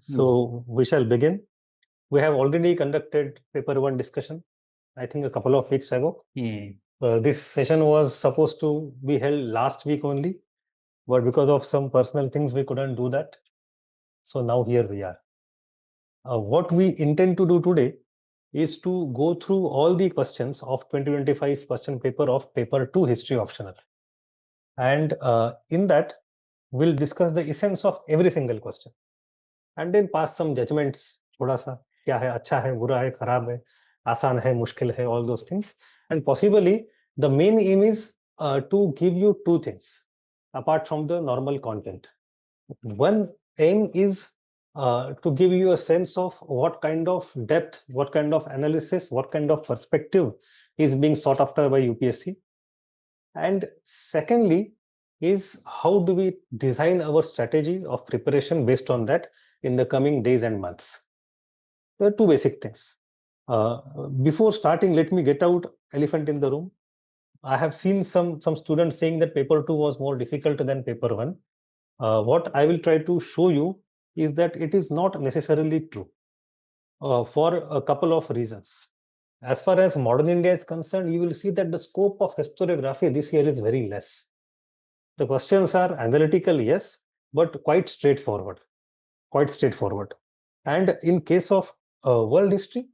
So we shall begin. We have already conducted paper one discussion, I think a couple of weeks ago. This session was supposed to be held last week only, but because of some personal things, we couldn't do that. So now here we are. What we intend to do today is to go through all the questions of 2025 question paper of paper 2 history optional. And in that, we'll discuss the essence of every single question and then pass some judgments. थोड़ा सा क्या है, अच्छा है, बुरा है, खराब है, आसान है, मुश्किल है, all those things. And possibly the main aim is to give you two things apart from the normal content. One aim is to give you a sense of what kind of depth, what kind of analysis, what kind of perspective is being sought after by UPSC. And secondly is how do we design our strategy of preparation based on that in the coming days and months. There are two basic things. Before starting, let me get out elephant in the room. I have seen some students saying that paper 2 was more difficult than paper 1. What I will try to show you is that it is not necessarily true for a couple of reasons. As far as modern India is concerned, you will see that the scope of historiography this year is very less. The questions are analytical, yes, but quite straightforward. And in case of world history,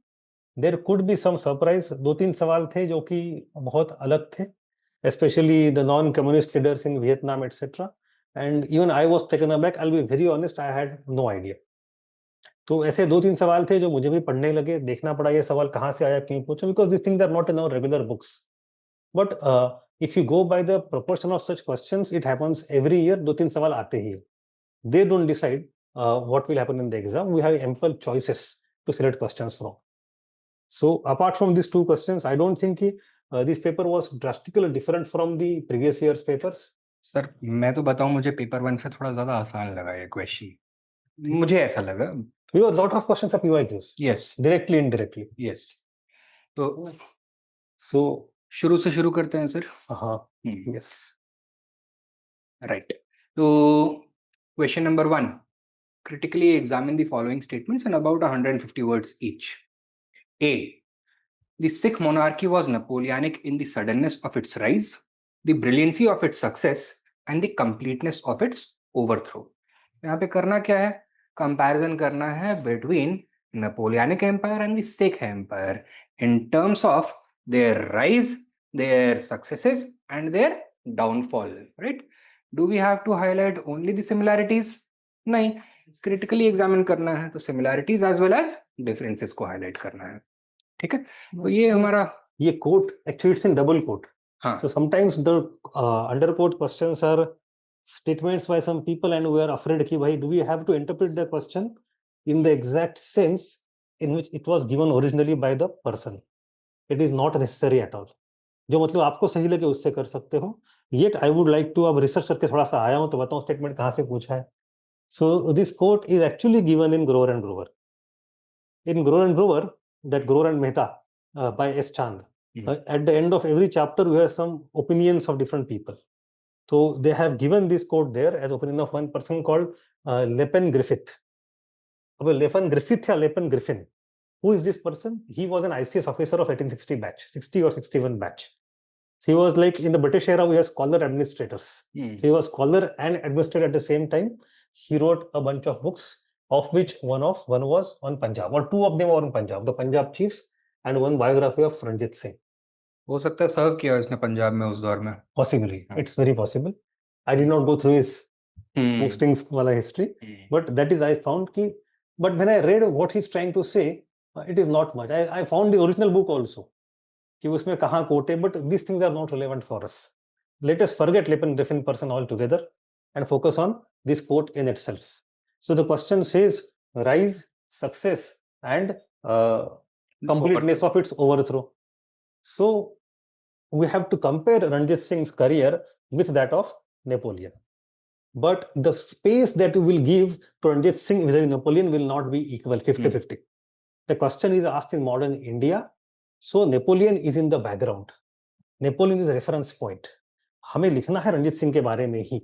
there could be some surprise. 2-3 सवाल थे जो कि बहुत अलग थे, especially the non-communist leaders in Vietnam, etc. And even I was taken aback. I'll be very honest, I had no idea. तो ऐसे 2-3 सवाल थे जो मुझे भी पढ़ने लगे, देखना पड़ा ये सवाल कहाँ से आया, क्यों पूछा, because these things are not in our regular books. But if you go by the proportion of such questions, it happens every year. 2-3 सवाल आते ही. They don't decide what will happen in the exam. We have ample choices to select questions from. So apart from these two questions, I don't think this paper was drastically different from the previous year's papers. Sir मैं तो बताऊं, मुझे paper 1 से थोड़ा ज्यादा आसान लगा ये क्वेश्चन. मुझे ऐसा लगा. We have a lot of questions of PYQs. Yes. Directly, indirectly. Yes. तो शुरू से शुरू करते हैं सर. हाँ. Yes. Right. So question number 1. Critically examine the following statements in about 150 words each. A. The Sikh monarchy was Napoleonic in the suddenness of its rise, the brilliancy of its success, and the completeness of its overthrow. यहाँ पे करना क्या है? Comparison करना है between Napoleonic Empire and the Sikh Empire in terms of their rise, their successes, and their downfall. Right? Do we have to highlight only the similarities? नहीं. Critically examine करना है तो similarities as well as differences को highlight करना है. ठीक है. तो ये हमारा ये quote actually it's in double quote. हाँ. So sometimes the underquote questions are statements by some people and we are afraid कि भाई do we have to interpret the question in the exact sense in which it was given originally by the person. It is not necessary at all. जो मतलब आपको सही लगे उससे कर सकते हो. Yet I would like to अब रिसर्च करके थोड़ा सा आया हूं तो बताऊं स्टेटमेंट कहां से पूछा है. So this quote is actually given in Grover and Grover. In Grover and Grover, that Grover and Mehta by S. Chand. At the end of every chapter, we have some opinions of different people. So they have given this quote there as opinion of one person called Lepen Griffith. Lepen Griffith or Lepen Griffin. Who is this person? He was an ICS officer of 1860 batch, 60 or 61 batch. So he was like in the British era, we have scholar administrators. So he was scholar and administrator at the same time. He wrote a bunch of books, of which one was on Punjab, or two of them were on Punjab, the Punjab chiefs, and one biography of Ranjit Singh. हो सकता है सर्व किया इसने पंजाब में उस दौर में. Possibly, it's very possible. I did not go through his postings wala history, but that is I found ki. But when I read what he's trying to say, it is not much. I found the original book also. कि उसमें कहाँ quote है, but these things are not relevant for us. Let us forget Lepen Griffin person altogether and focus on this quote in itself. So the question says rise, success, and completeness of its overthrow. So we have to compare Ranjit Singh's career with that of Napoleon. But the space that we will give to Ranjit Singh vis-a-vis Napoleon will not be equal, 50-50. The question is asked in modern India. So Napoleon is in the background. Napoleon is a reference point. हमें लिखना है रंजीत सिंह के बारे में ही.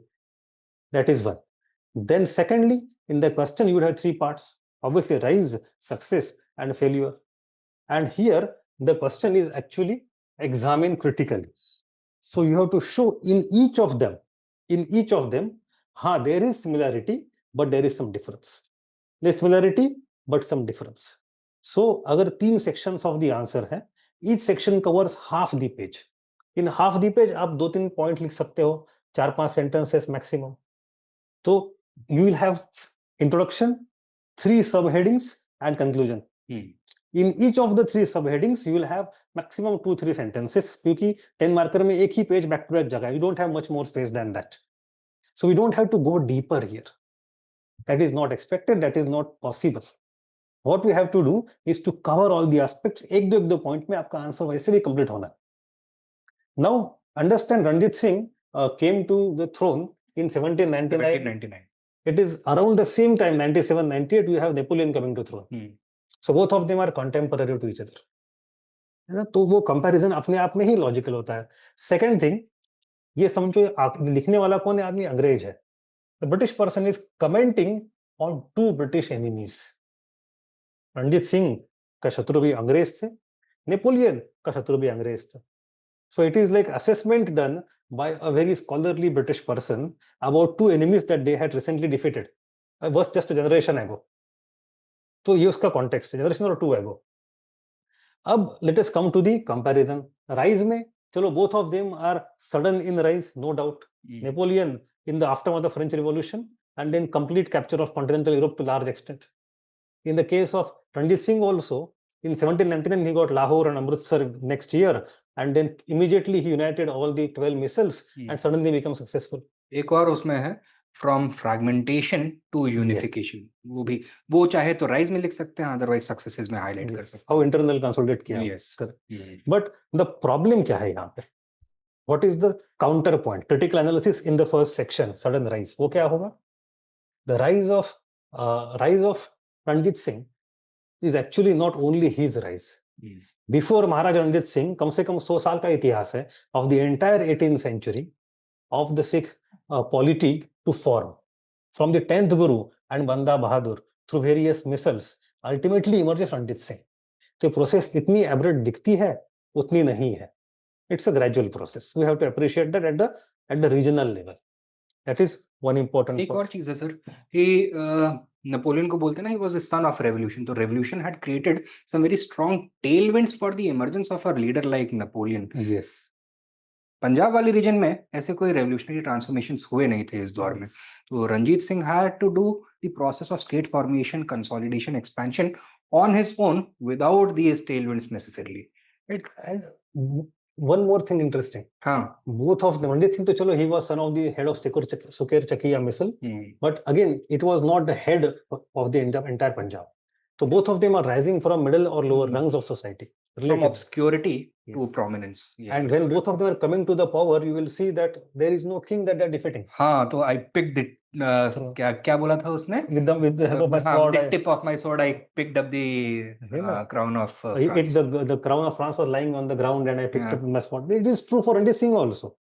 That is one. Then secondly, in the question you would have three parts. Obviously, rise, success, and failure. And here the question is actually examine critically. So you have to show in each of them, there is similarity, but there is some difference. There's similarity, but some difference. So अगर तीन sections of the answer है, each section covers half the page. In half the page आप 2-3 point लिख सकते हो, 4-5 sentences maximum. So you will have introduction, 3 subheadings and conclusion. In each of the 3 subheadings you will have maximum 2-3 sentences, क्योंकि 10 marker में एक ही page back to back जगह, you don't have much more space than that. So we don't have to go deeper here. That is not expected, that is not possible. What we have to do is to cover all the aspects. एक दो point में आपका answer वैसे भी complete होना. Now understand, Ranjit Singh came to the throne in 1799. It is around the same time, 97-98, we have Napoleon coming to throne. So both of them are contemporary to each other. है ना, तो वो comparison अपने आप में ही logical होता है. Second thing, ये समझो लिखने वाला कौन है आदमी? अंग्रेज है. The British person is commenting on 2 British enemies. Ranjit Singh का शत्रु भी अंग्रेज थे, नेपोलियन का शत्रु भी अंग्रेज थे. So it is like assessment done by a very scholarly British person about 2 enemies that they had recently defeated. Was just a generation ago. तो ये उसका कॉन्टेक्स्ट है, जनरेशन और 2 ago. अब let us come to the comparison. Rise में चलो both of them are sudden in rise, no doubt. Napoleon in the aftermath of the French Revolution and then complete capture of continental Europe to large extent. In the case of Ranjit Singh also, in 1799 he got Lahore and Amritsar next year, and then immediately he united all the 12 missiles and suddenly became successful. एक और उसमें है from fragmentation to unification. वो भी, वो चाहे तो rise में लिख सकते हैं, अदरवाइज सक्सेसेस में हाईलाइट कर सकते हैं. How internal consolidate किया. Yes. But the problem क्या है यहाँ पे? What is the counterpoint? Critical analysis in the first section, sudden rise. वो क्या होगा? The rise of Ranjit Singh is actually not only his rise. Before Maharaj Ranjit Singh, कम से कम 100 साल का इतिहास है of the entire 18th century of the Sikh polity to form. From the 10th Guru and Banda Bahadur through various missiles, ultimately emerges Ranjit Singh. तो process इतनी एब्रेट दिखती है, उतनी नहीं है. It's a gradual process. We have to appreciate that at the regional level. That is one important. एक और चीज है सर, कि नेपोलियन को बोलते हैं ना, he was the son of revolution. तो revolution had created some very strong tailwinds for the emergence of a leader like Napoleon. Yes. Punjab वाले रीजन में ऐसे कोई रेवोल्यूशनरी ट्रांसफॉर्मेशंस हुए नहीं थे इस दौर में. तो Ranjit Singh had to do the process of state formation, consolidation, expansion on his own without these tailwinds necessarily. And one more thing interesting. Both of them, Ranjit Singh to chalo, he was son of the head of Suker Chakiya missile, but again it was not the head of the entire Punjab. So both of them are rising from middle or lower rungs of society, from obscurity to prominence. And when both of them are coming to the power, you will see that there is no king that they are defeating. हाँ, तो I picked it. क्या बोला था उसने? With the help of my sword, the tip of my sword, I picked up the crown of France. The crown of France was lying on the ground and I picked up my sword. It is true for Ranjit Singh also.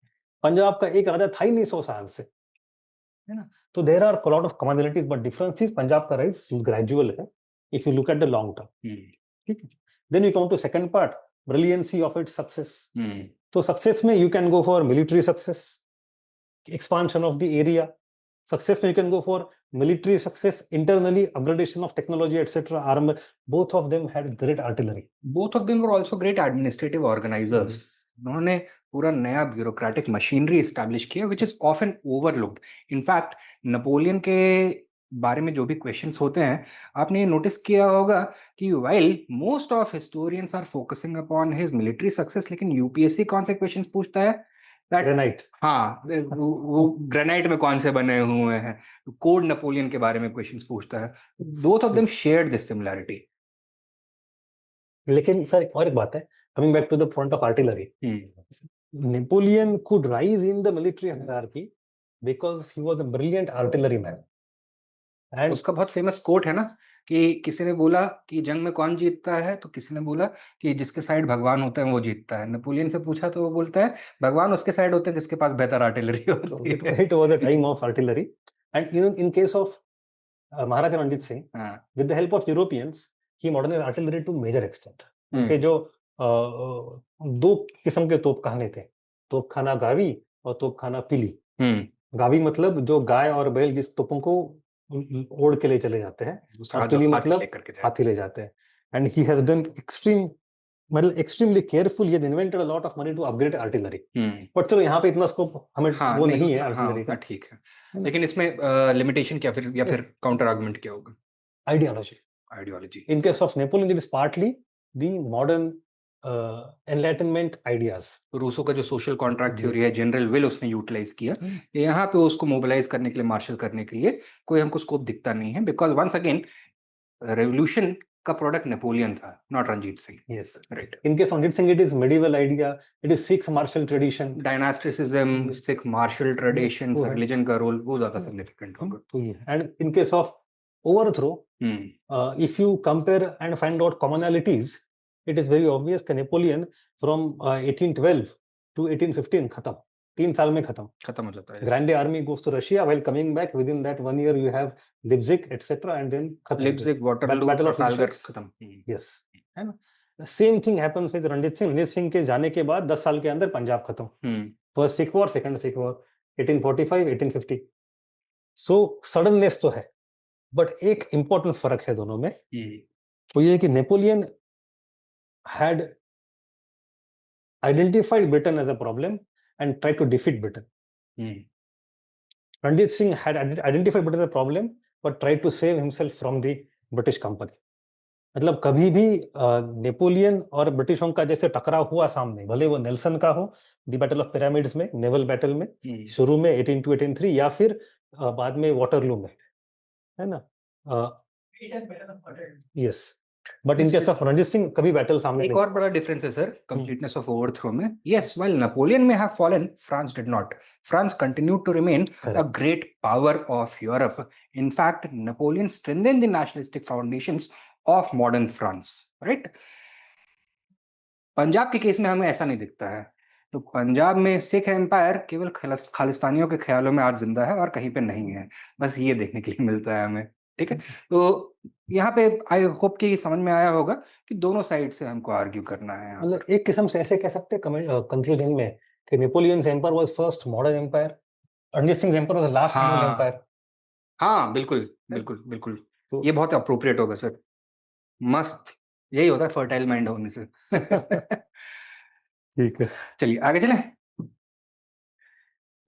Punjab का एक राजा था ही नहीं 100 साल से, है ना. तो there are a lot of commonalities, but difference is Punjab का rise gradual है if you look at the long term. ठीक है. Then we come to second part, brilliancy of its success. तो success में you can go for military success, expansion of the area. Success में you can go for military success, internally upgradation of technology, etc. Armor. Both of them had great artillery. Both of them were also great administrative organizers. उन्होंने पूरा नया bureaucratic machinery establish किया, which is often overlooked. In fact, Napoleon के बारे में जो भी questions होते हैं, आपने नोटिस किया होगा कि while most of historians are focusing upon his military success, लेकिन यूपीएससी कौन से क्वेश्चंस पूछता है? ग्रेनाइट. हाँ, वो ग्रेनाइट में कौन से बने हुए हैं, कोड नेपोलियन के बारे में क्वेश्चंस पूछता है. Both of them shared this similarity. लेकिन सर और एक बात है, coming back to the point of artillery. Napoleon could rise in the military hierarchy because he was a brilliant artilleryman. And उसका बहुत फेमस कोट है ना, कि किसी ने बोला कि जंग में कौन जीतता है, तो किसी ने बोला कि जिसके साइड भगवान होते हैं वो जीतता है. नेपोलियन से पूछा तो वो बोलता है भगवान उसके साइड होते हैं जिसके पास बेहतर आर्टिलरी होती है. It was a time of artillery. And in case of Maharaja Ranjit Singh, with the help of Europeans, he modernized artillery to major extent. उनके जो दो किस्म के तोपखाने थे, तोपखाना गावी और तोपखाना पिली। गावी मतलब जो गाय और बैल जिस तोपों को ओढ़ के ले चले जाते हैं, और पिली मतलब हाथी ले जाते हैं। And he has done extremely careful. He has invented a lot of money to upgrade artillery. But चलो यहाँ पे इतना स्कोप हमें वो नहीं है artillery का। ठीक है, लेकिन इसमें लिमिटेशन क्या फिर, या फिर काउंटर आर्गुमेंट क्या होगा? Ideology. In case of Napoleon, it is partly the modern enlightenment ideas. Rousseau का जो सोशल कॉन्ट्रैक्ट थ्योरी है, जनरल विल उसने यूटिलाइज किया। यहाँ पे उसको मोबिलाइज करने के लिए, मार्शल करने के लिए कोई हमको स्कोप दिखता नहीं है, बिकॉज वंस अगेन रेवोल्यूशन का प्रोडक्ट नेपोलियन था, not Ranjit Singh. Yes, right. In case of Ranjit Singh, it is medieval idea, it is Sikh martial tradition, dynasticism, Sikh martial traditions, religion का रोल वो ज्यादा सिग्निफिकेंट होगा। And in case of overthrow, if you compare and find out commonalities, it is very obvious that Napoleon from 1812 to 1815 खत्म, 3 साल में खत्म हो जाता है। Grande Army goes to Russia, while coming back within that 1 year you have Leipzig, etc., and then Leipzig, Waterloo, Battle of Trafalgar खत्म। Yes, है ना? The same thing happens with Ranjit Singh. Ranjit Singh के जाने के बाद 10 साल के अंदर पंजाब खत्म। First Sikh War, second Sikh War, 1845, 1850. So suddenness तो है, बट एक इंपॉर्टेंट फर्क है दोनों में। वो ये कि Napoleon had identified Britain as a problem and tried to defeat Britain. Ranjit Singh had identified Britain as a problem but tried to save himself from the British company. मतलब कभी भी नेपोलियन और ब्रिटिशों का जैसे टकराव हुआ सामने, भले वो नेल्सन का हो द बैटल ऑफ पिरामिड्स में, नेवल बैटल में शुरू में 18 to 1803, या फिर बाद में वाटरलू में, है ना? Yes, but in case of Ranjit Singh कभी बैटल सामने एक और बड़ा डिफरेंस है सर, कंप्लीटनेस ऑफ ओवरथ्रो में। Yes, while Napoleon may have fallen, France did not. France continued to remain a great power of Europe. In fact, Napoleon strengthened the nationalistic foundations of modern France, right? Punjab के case में हमें ऐसा नहीं दिखता है। तो पंजाब में सिख एम्पायर केवल खालिस्तानियों के ख्यालों में आज जिंदा है और कहीं पे नहीं है, बस ये देखने के लिए मिलता है हमें। ठीक है, तो यहाँ पे आई होप कि समझ में आया होगा कि दोनों साइड से हमको आर्ग्यू करना है। मतलब एक किस्म से ऐसे कह सकते हैं कंक्लूजन में कि Napoleon's empire was first modern empire, Ranjit Singh empire was last modern empire. हाँ बिल्कुल बिल्कुल बिल्कुल, तो ये बहुत अप्रोप्रिएट होगा सर। मस्त, यही होता है फर्टाइल माइंड होने से। ठीक है, चलिए आगे चलें।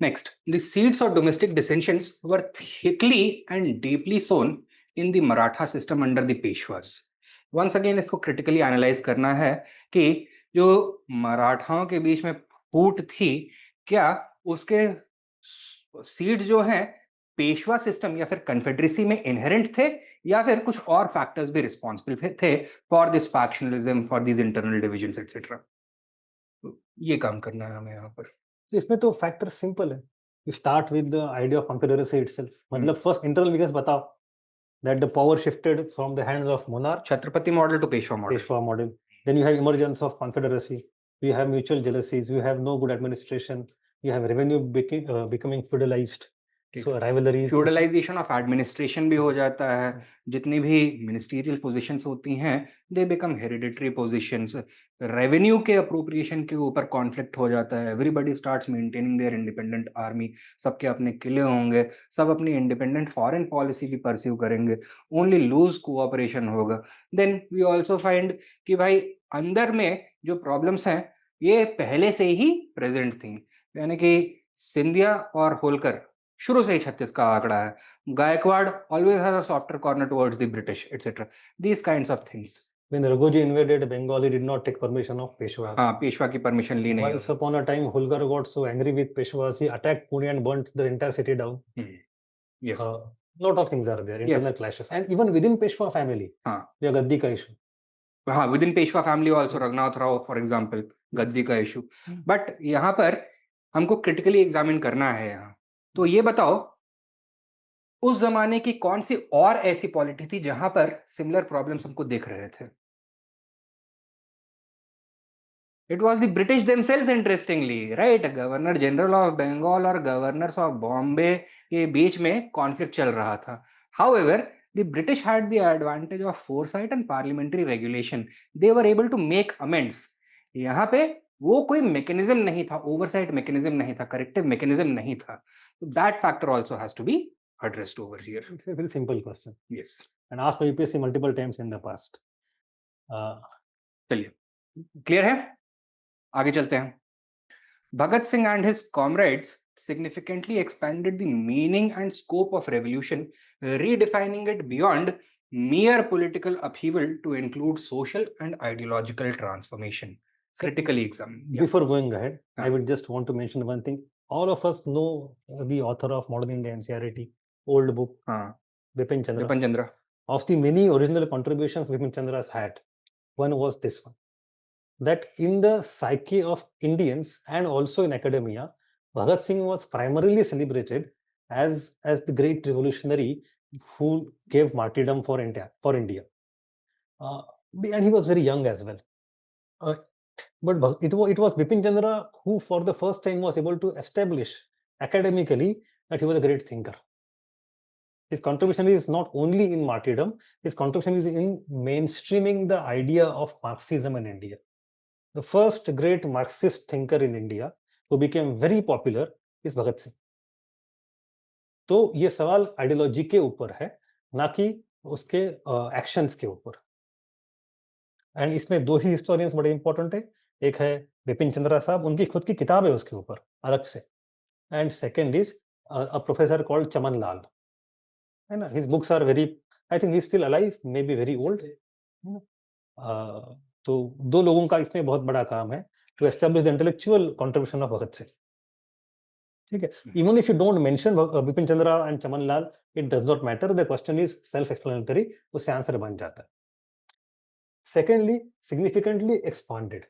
Next, the seeds of domestic dissensions were thickly and deeply sown in the Maratha system under the Peshwas. Once again, इसको critically analyze करना है कि जो मराठाओं के बीच में फूट थी, क्या उसके सीड्स जो हैं पेशवा सिस्टम या फिर कन्फेडरेसी में इनहेरेंट थे, या फिर कुछ और फैक्टर्स भी रिस्पॉन्सिबल थे for this factionalism, for this internal divisions etcetera. ये काम करना है हमें यहाँ पर। इसमें तो फैक्टर सिंपल है, you start with the idea of confederacy itself. मतलब फर्स्ट इंटरनल वीकनेस बताओ, that the power shifted from the hands of monarch, Chhatrapati model to Peshwa model. Then you have emergence of confederacy, you have mutual jealousies, you have no good administration, you have revenue becoming feudalized, so rivalries, feudalization of administration भी हो जाता है। जितनी भी ministerial positions होती हैं they become hereditary positions। revenue के appropriation के ऊपर conflict हो जाता है। everybody starts maintaining their independent army, सबके अपने किले होंगे, सब अपनी independent foreign policy भी pursue करेंगे, only loose cooperation होगा। then we also find कि भाई अंदर में जो प्रॉब्लम्स हैं ये पहले से ही प्रेजेंट थी, यानी कि सिंधिया और होलकर शुरू से ही 36 का आंकड़ा है। Gaekwad always has a softer corner towards the British etcetera, these kinds of things. When Raghuji invaded Bengal, he did not take permission of Peshwa. हाँ, पेशवा की परमिशन ली नहीं। Once upon a time, Holkar got so angry with Peshwas, he attacked Pune and burnt the entire city down. Yes. Lot of things are there, internal clashes, and even within Peshwa family, या गद्दी का issue। हाँ, within Peshwa family also, Raghunath Rao for example, गद्दी का issue. But यहाँ पर हमको critically examine करना है यहाँ। तो ये बताओ उस जमाने की कौन सी और ऐसी पॉलिटी थी जहां पर सिमिलर प्रॉब्लम्स हमको देख रहे थे? It was the British themselves, interestingly, right? Governor general of Bengal और गवर्नर्स ऑफ बॉम्बे के बीच में कॉन्फ्लिक्ट चल रहा था. However, the British had the advantage of foresight and parliamentary regulation. They were able to make amends. यहाँ पे वो कोई मैकेनिज्म नहीं था, ओवरसाइट मैकेनिज्म नहीं था, करेक्टिव मैकेनिज्म नहीं था. So that factor also has to be addressed over here. It's a very simple question Yes. and asked by UPSC multiple times in the past. चलिए, क्लियर है? आगे चलते हैं. Bhagat Singh and his comrades significantly expanded the meaning and scope of revolution, redefining it beyond mere political upheaval to include social and ideological transformation. Critically examined. Yeah. Before going ahead, I Yeah. would just want to mention one thing. All of us know the author of Modern India NCERT, old book, Bipin Chandra. Bipin Chandra. Of the many original contributions Bipin Chandra's had, one was this one. That in the psyche of Indians and also in academia, Bhagat Singh was primarily celebrated as the great revolutionary who gave martyrdom for India. And he was very young as well. But it was Bipin Chandra who for the first time was able to establish academically that he was a great thinker. His contribution is not only in martyrdom, his contribution is in mainstreaming the idea of Marxism in India. The first great Marxist thinker in India who became very popular is Bhagat Singh. तो ये सवाल ideology के ऊपर है, ना कि उसके actions के ऊपर. एंड इसमें दो ही हिस्टोरियंस बड़े इंपॉर्टेंट है. एक है बिपिन चंद्रा साहब, उनकी खुद की किताब है उसके ऊपर अलग से. And second is a professor called Chaman Lal, है ना. His books are very, I think he is still alive, maybe very old. तो दो लोगों का इसमें बहुत बड़ा काम है to establish the intellectual contribution of Bhagat Singh. ठीक है. Even if you don't mention Bipin Chandra and Chaman Lal, it does not matter. The question is self explanatory, उससे आंसर बन जाता है. Secondly, significantly expanded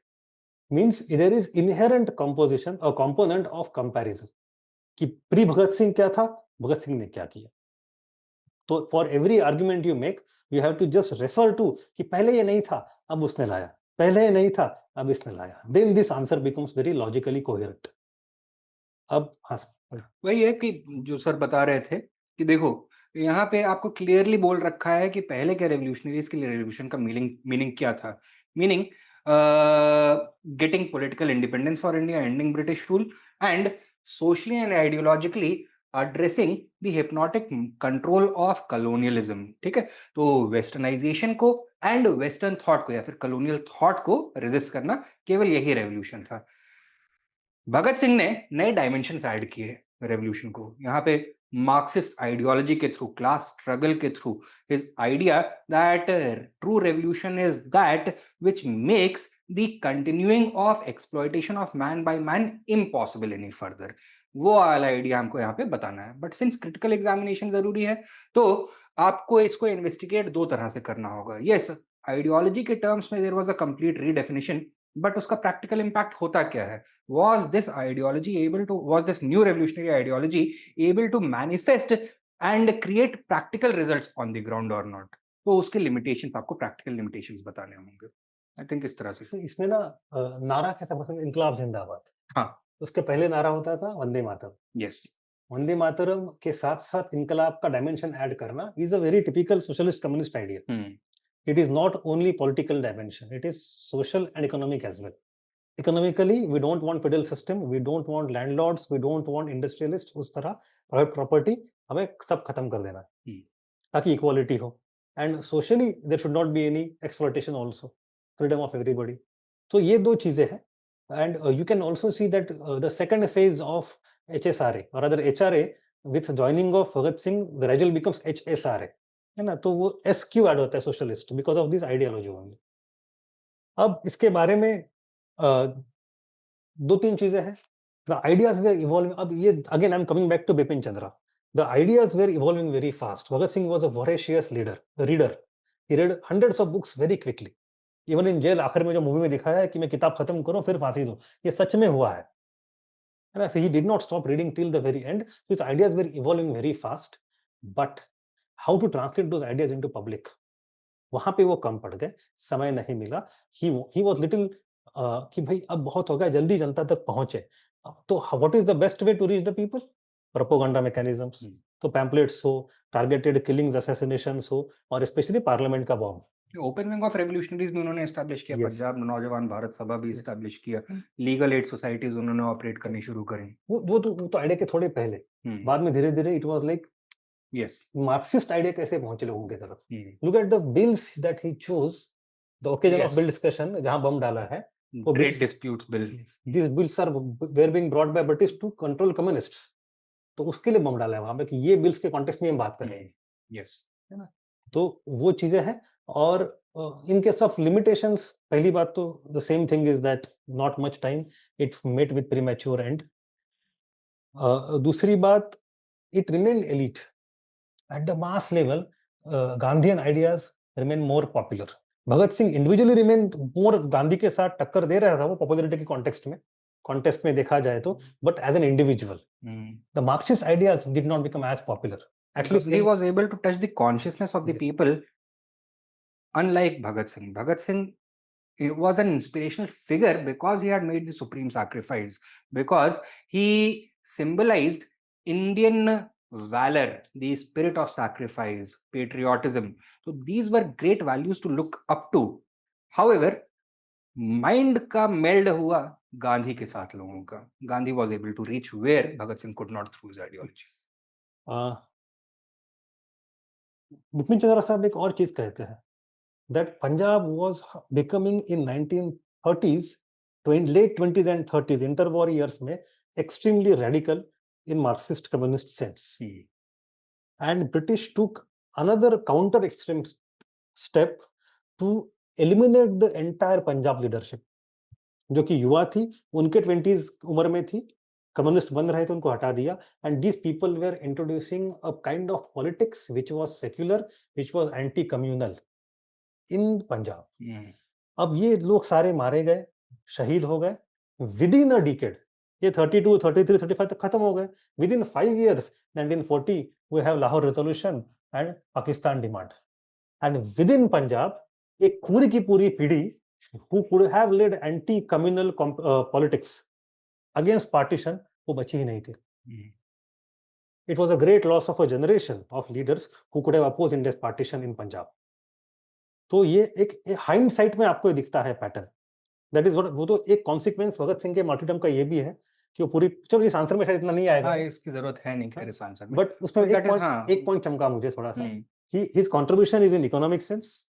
means there is inherent composition or component of comparison कि pre Bhagat Singh क्या था, भगत सिंह ने क्या किया. तो for every argument you make you have to just refer to कि पहले ये नहीं था अब उसने लाया, पहले ये नहीं था अब इसने लाया. Then this answer becomes very logically coherent. अब हाँ, वही है कि जो सर बता रहे थे कि देखो यहाँ पे आपको क्लियरली बोल रखा है कि पहले के रेवोल्यूशनरीज के लिए रेवोल्यूशन का मीनिंग क्या था. Meaning getting political independence for India, ending British rule and socially and ideologically addressing the hypnotic control of colonialism. ठीक है. तो वेस्टर्नाइजेशन को एंड वेस्टर्न थॉट को या फिर कॉलोनियल थॉट को रेजिस्ट करना, केवल यही रेवोल्यूशन था. भगत सिंह ने नए डायमेंशंस ऐड किए रेवोल्यूशन को. यहाँ पे मार्क्सिस्ट आइडियोलॉजी के थ्रू, क्लास स्ट्रगल के through, his idea that true revolution is that which makes the continuing of exploitation of man by man impossible any further. वो वाला आइडिया हमको यहाँ पे बताना है. बट सिंस क्रिटिकल एग्जामिनेशन जरूरी है तो आपको इसको इन्वेस्टिगेट दो तरह से करना होगा. यस, आइडियोलॉजी के टर्म्स में there was a complete redefinition, but उसका प्रैक्टिकल इंपैक्ट होता क्या है. Was this new revolutionary ideology able to manifest and create practical results on the ground or not? तो उसके limitations, आपको practical limitations बताने होंगे. I think इस तरह से. इसमें ना नारा क्या था, मतलब इनकलाब जिंदाबाद. हाँ. उसके पहले नारा होता था वंदे मातरम. Yes. वंदे मातरम के साथ साथ इनकलाब का डायमेंशन ऐड करना is a very typical socialist communist idea. It is not only political dimension, it is social and economic as well. Economically, we don't want feudal system, we don't want landlords, we don't want industrialists. उस तरह private property हमें सब खत्म कर देना है ताकि equality हो. And socially, there should not be any exploitation also. Freedom of everybody. तो ये दो चीजें हैं. And you can also see that the second phase of HSRA or rather HRA with joining of Bhagat Singh gradually becomes HSRA. है ना. तो वो S Q add होता है socialist because of this ideology only. अब इसके बारे में दो तीन चीजें हैं. The ideas were evolving. अब ये again I am coming back to Bipin Chandra. The ideas were evolving very fast. Bhagat Singh was a voracious reader. He read hundreds of books very quickly. Even in jail आखिर में जो मूवी में दिखाया है कि मैं किताब खत्म करूं फिर फांसी दूं, ये सच में हुआ है ना. He did not stop reading till the very end. His ideas were evolving very fast. But how to translate those ideas into public, वहां पे वो कम पड़ गए, समय नहीं मिला. ही वाज लिटिल कि भाई अब बहुत हो गया, जल्दी जनता तक पहुंचे। अब तो what is the best way to reach the people? Propaganda mechanisms, तो पैम्पलेट्स हो, टारगेटेड किलिंग्स, असैसिनेशंस हो, और स्पेशली पार्लियामेंट का bomb. Open wing of revolutionaries भी उन्होंने एस्टैब्लिश किया, Yes. पंजाब नौजवान भारत सभा भी Yes. एस्टैब्लिश किया, लीगल एड सोसाइटीज उन्होंने ऑपरेट करनी शुरू करी। वो तो आइडिया के थोड़े पहले, बाद में धीरे धीरे it was like yes, Marxist idea कैसे पहुंचे लोगों की तरफ। Look at the bills that he chose, the occasion of bill discussion, जहां बम डाला है, वो trade disputes bill, this bills are were being brought by British to control communists, तो उसके लिए बम डाला है वहां पे कि ये बिल्स के कॉन्टेक्स्ट में हम बात कर रहे हैं। यस, है ना? तो वो चीजें हैं। और इन केस ऑफ लिमिटेशंस, पहली बात तो the same thing is that not much time, it met with premature end. दूसरी बात, it remained elite. At the mass level, Gandhian ideas remain more popular. Bhagat Singh individually remain more, Gandhi के साथ टक्कर दे रहा था वो पॉपुलैरिटी के कॉन्टेक्स्ट में देखा जाए तो, but as an individual the Marxist ideas did not become as popular. At least he was able to touch the consciousness of the people, unlike Bhagat Singh was an inspirational figure because he had made the supreme sacrifice, because he symbolized Indian valor, the spirit of sacrifice, patriotism. So these were great values to look up to. However, mind का meld हुआ गांधी के साथ लोगों का. Gandhi was able to reach where Bhagat Singh could not through his ideology. Bipin Chandra साहब एक और चीज कहते हैं, that Punjab was becoming in 1930s, late 20s and 30s, interwar years में extremely radical in Marxist communist sense. And British took another counter extreme step to eliminate the entire Punjab leadership, जो कि युवा थी, उनके 20s उम्र में थी, communist बन रहे थे, उनको हटा दिया, and these people were introducing a kind of politics which was secular, which was anti-communal इन पंजाब। अब ये लोग सारे मारे गए, शहीद हो गए, विद इन अ डिकेड, ये 32, 33, 35 तक खत्म हो गए। Within 5 years 1940 we have Lahore resolution and Pakistan demand. And within Punjab एक पूरी की पूरी पीढ़ी who could have led anti-communal politics against partition, वो बची ही नहीं थी। It was a great loss of a generation of leaders who could have opposed India's partition in Punjab. तो ये एक हाइंडसाइट में आपको दिखता है पैटर्न, दैट इज वो तो एक कॉन्सिक्वेंस भगत सिंह के मार्टिरडम का ये भी है कि वो पूरी, चलो इस आंसर में शायद इतना नहीं आएगा, इसकी जरूरत है नहीं खैर इस आंसर में, बट उसमें एक पॉइंट चमका मुझे थोड़ा सा, his contribution is in economic sense,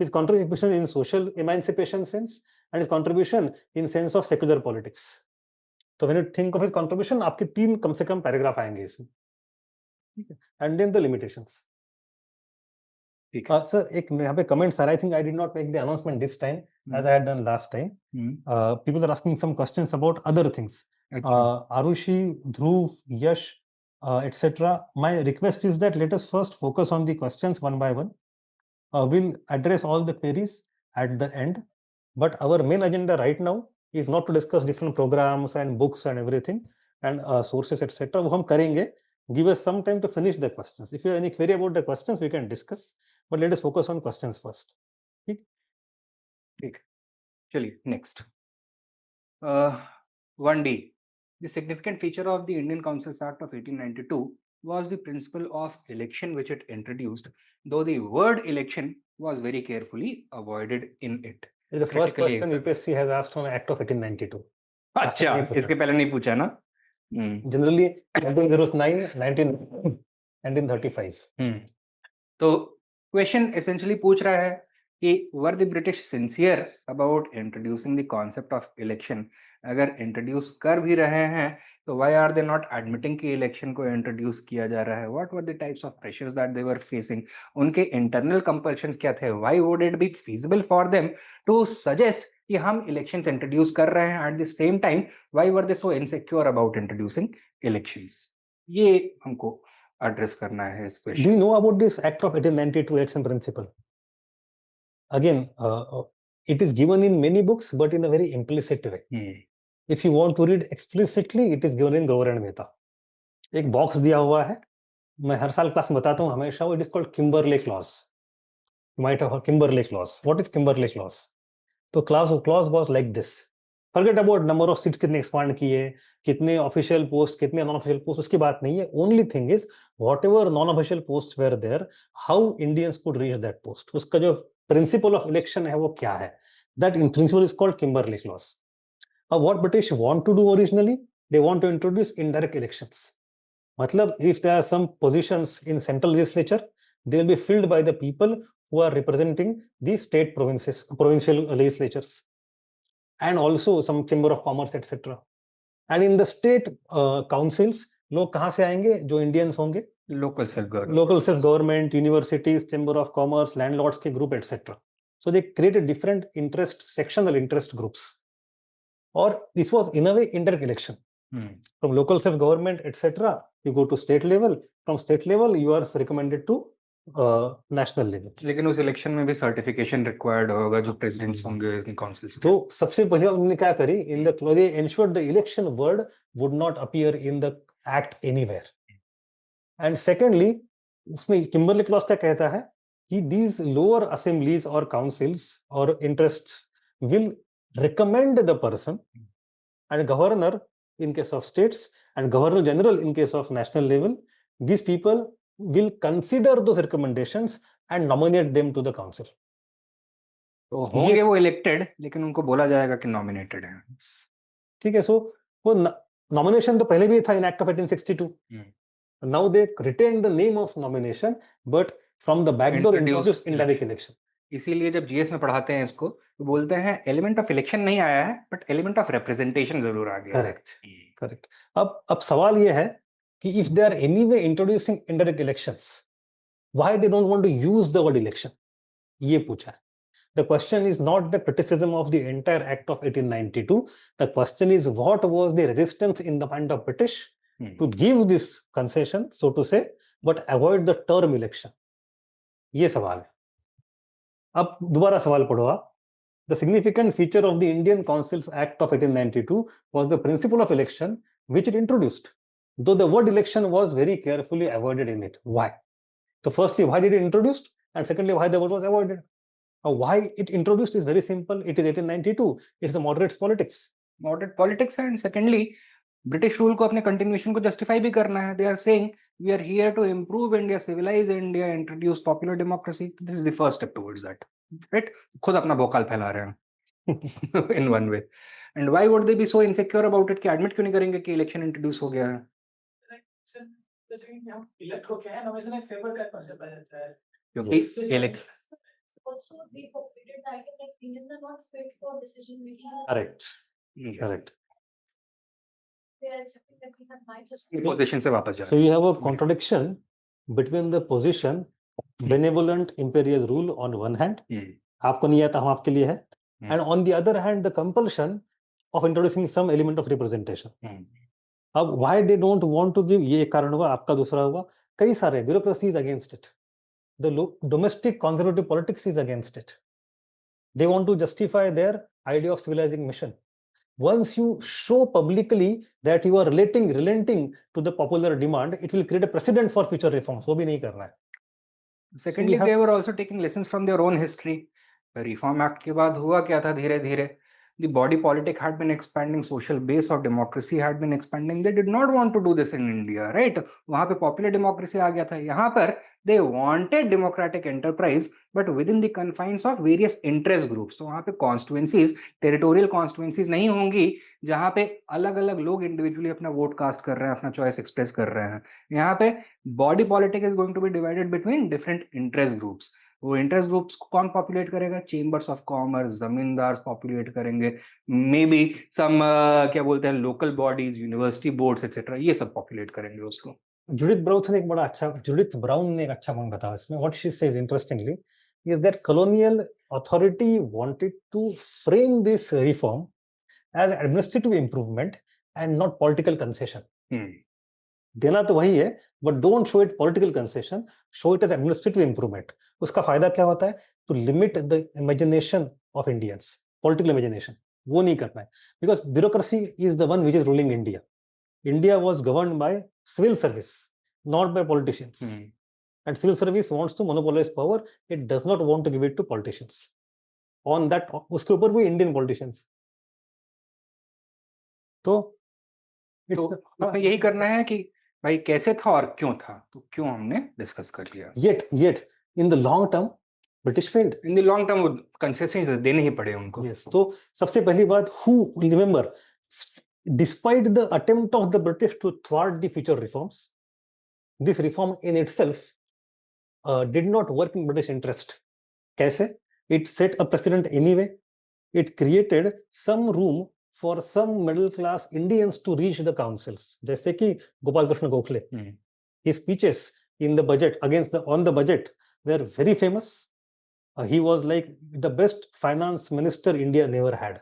his contribution in social emancipation sense, and his contribution in sense of secular politics. तो when you think of his contribution, आपके 3 कम से कम पैराग्राफ आएंगे इसमें, ठीक है। And then the limitations. Sir, एक यहाँ पे comments are, I think I did not make the announcement this time as I had done last time. People are asking some questions about other things. Arushi, Dhruv, Yash, etc. My request is that let us first focus on the questions one by one. We'll address all the queries at the end, but our main agenda right now is not to discuss different programs and books and everything and sources, etc. वो हम करेंगे. Give us some time to finish the questions. If you have any query about the questions, we can discuss. But let us focus on questions first. ठीक, चलिए next. 1D. The significant feature of the Indian Councils Act of 1892 was the principle of election which it introduced, though the word election was very carefully avoided in it. It's the first question UPSC has asked on Act of 1892. अच्छा, इसके पहले नहीं पूछा ना? Generally 1909, 1935. तो question essentially पूछ रहा है कि were the British sincere about introducing the concept of election? अगर इंट्रोड्यूस कर भी रहे हैं तो why are they not admitting कि इलेक्शन को इंट्रोड्यूस किया जा रहा है? What were the types of pressures that they were facing? उनके इंटरनल कंपल्शंस क्या थे? Why would it be feasible for them to suggest कि हम इलेक्शंस इंट्रोड्यूस कर रहे हैं? At the same time why were they so insecure about introducing elections? ये हमको address करना है इस question. Do you know about this Act of 1892 election principle? Again, it is given in many books, but in a very implicit way. If you want to read explicitly, it is given in Grover and Mehta. एक box दिया हुआ है, मैं हर साल class में बताता हूँ हमेशा, it is called Kimberley clause. You might have heard Kimberley clause. What is Kimberley clause? तो clause was like this. Forget about number of seats कितने expand किए, कितने official posts, कितने non-official posts, उसकी बात नहीं है. Only thing is whatever non-official posts were there, how Indians could reach that post. उसका जो principle of election है वो क्या है? That in principle is called Kimberley Clause. What British want to do originally, they want to introduce indirect elections. मतलब if there are some positions in central legislature, they will be filled by the people who are representing the state provincial legislatures, and also some chamber of commerce, etc. And in the state councils, लोग कहाँ से आएंगे? जो Indians होंगे, local self government, universities, chamber of commerce, landlords के group, etc. So they created different sectional interest groups. Or this was in a way indirect election. From local self-government, etc., you go to state level. From state level, you are recommended to national level. लेकिन उस election में भी certification required होगा जो presidents होंगे इन councils. तो सबसे पहले उन्होंने क्या करी? In the clause they ensured the election word would not appear in the act anywhere. And secondly, उसने किम्बरली क्लॉज क्या कहता है कि these lower assemblies or councils or interests will recommend the person, and governor in case of states and governor general in case of national level, these people will consider those recommendations and nominate them to the council. तो होंगे वो elected, लेकिन उनको बोला जाएगा कि nominated है. ठीक है. सो वो नॉमिनेशन तो पहले भी था in act of 1862. Now they retain the name of nomination, but from the backdoor introduce indirect election. इसीलिए जब जीएस में पढ़ाते हैं इसको तो बोलते हैं एलिमेंट ऑफ इलेक्शन नहीं आया है, बट एलिमेंट ऑफ रिप्रेजेंटेशन जरूर आ गया. करेक्ट. अब सवाल ये है कि if they are anyway introducing indirect elections, why they don't want to use the word election? ये पूछा है. The question is not the criticism of the entire Act of 1892. The question is what was the resistance in the mind of British to give this concession, so to say, but avoid the term election. ये सवाल है. अब दोबारा सवाल पढ़ो आप. The significant feature of the Indian Councils Act of 1892 was the principle of election which it introduced, though the word election was very carefully avoided in it. Why? So firstly, why did it introduce? And secondly, why the word was avoided? Why it introduced is very simple. It is 1892. It's the moderates politics. Moderate politics, and secondly, British rule को अपने continuation को justify भी करना है. They are saying we are here to improve India, civilize India, introduce popular democracy. This is the first step towards that. Right? खुद अपना भोकाल फैला रहे हैं in one way. And why would they be so insecure about it कि admit क्यों नहीं करेंगे कि election introduce हो गया है? elect हो गया है, nomination एक favor का concept आ जाता है. क्योंकि also they populated that Indians are not fit for decision making. Correct. Yes. Correct. They are accepting that we have my just position से वापस जा रहे हैं. So you have a contradiction between the position benevolent imperial rule on one hand, आपको नहीं आता हम आपके लिए है, and on the other hand the compulsion of introducing some element of representation. अब why they don't want to give, ये एक कारण हुआ. आपका दूसरा हुआ, कई सारे bureaucracy is against it. The domestic conservative politics is against it. They want to justify their idea of civilizing mission. Once you show publicly that you are relenting to the popular demand, it will create a precedent for future reforms. वो भी नहीं करना है. Secondly, they were also taking lessons from their own history. Reform Act के बाद हुआ क्या था? धीरे धीरे the body politic had been expanding, social base of democracy had been expanding. They did not want to do this in India, right? वहाँ पे popular democracy आ गया था. यहाँ पर they wanted democratic enterprise, but within the confines of various interest groups. तो वहाँ पे constituencies, territorial constituencies नहीं होंगी जहाँ पे अलग-अलग लोग individually अपना vote cast कर रहे हैं, अपना choice express कर रहे हैं. यहाँ पे body politic is going to be divided between different interest groups. वो इंटरेस्ट ग्रुप्स को कौन पॉपुलेट करेगा? चेंबर्स ऑफ कॉमर्स, जमींदार पॉपुलेट करेंगे, मे बी सम क्या बोलते हैं local bodies, university boards etcetera, ये सब पॉपुलेट करेंगे उसको. Judith Brown ने एक अच्छा पॉइंट बताया इसमें. What she says interestingly is that colonial authority wanted to frame this reform as administrative improvement and not political concession. देना तो वही है, but don't show it political concession, show it as administrative improvement. उसका फायदा क्या होता है? To limit the imagination of Indians, political imagination. वो नहीं करना है, because bureaucracy is the one which is ruling India. India was governed by civil service, not by politicians. And civil service wants to monopolize power. It does not want to give it to politicians. on that, उसके ऊपर भी Indian politicians. तो हमें यही करना है कि भाई कैसे था और क्यों था, तो क्यों हमने डिस्कस कर लिया. Yet in the long term British failed. In the long term वो कंसेशंस देने ही पड़े उनको. Yes. तो सबसे पहली बात, who will remember, despite the attempt of the British to thwart the future reforms, this reform in itself did not work in British interest. कैसे? It set a precedent anyway. It created some room for some middle class Indians to reach the councils. जैसे कि Gopal Krishna Gokhale. His speeches in the budget on the budget were very famous. He was like the best finance minister India never had.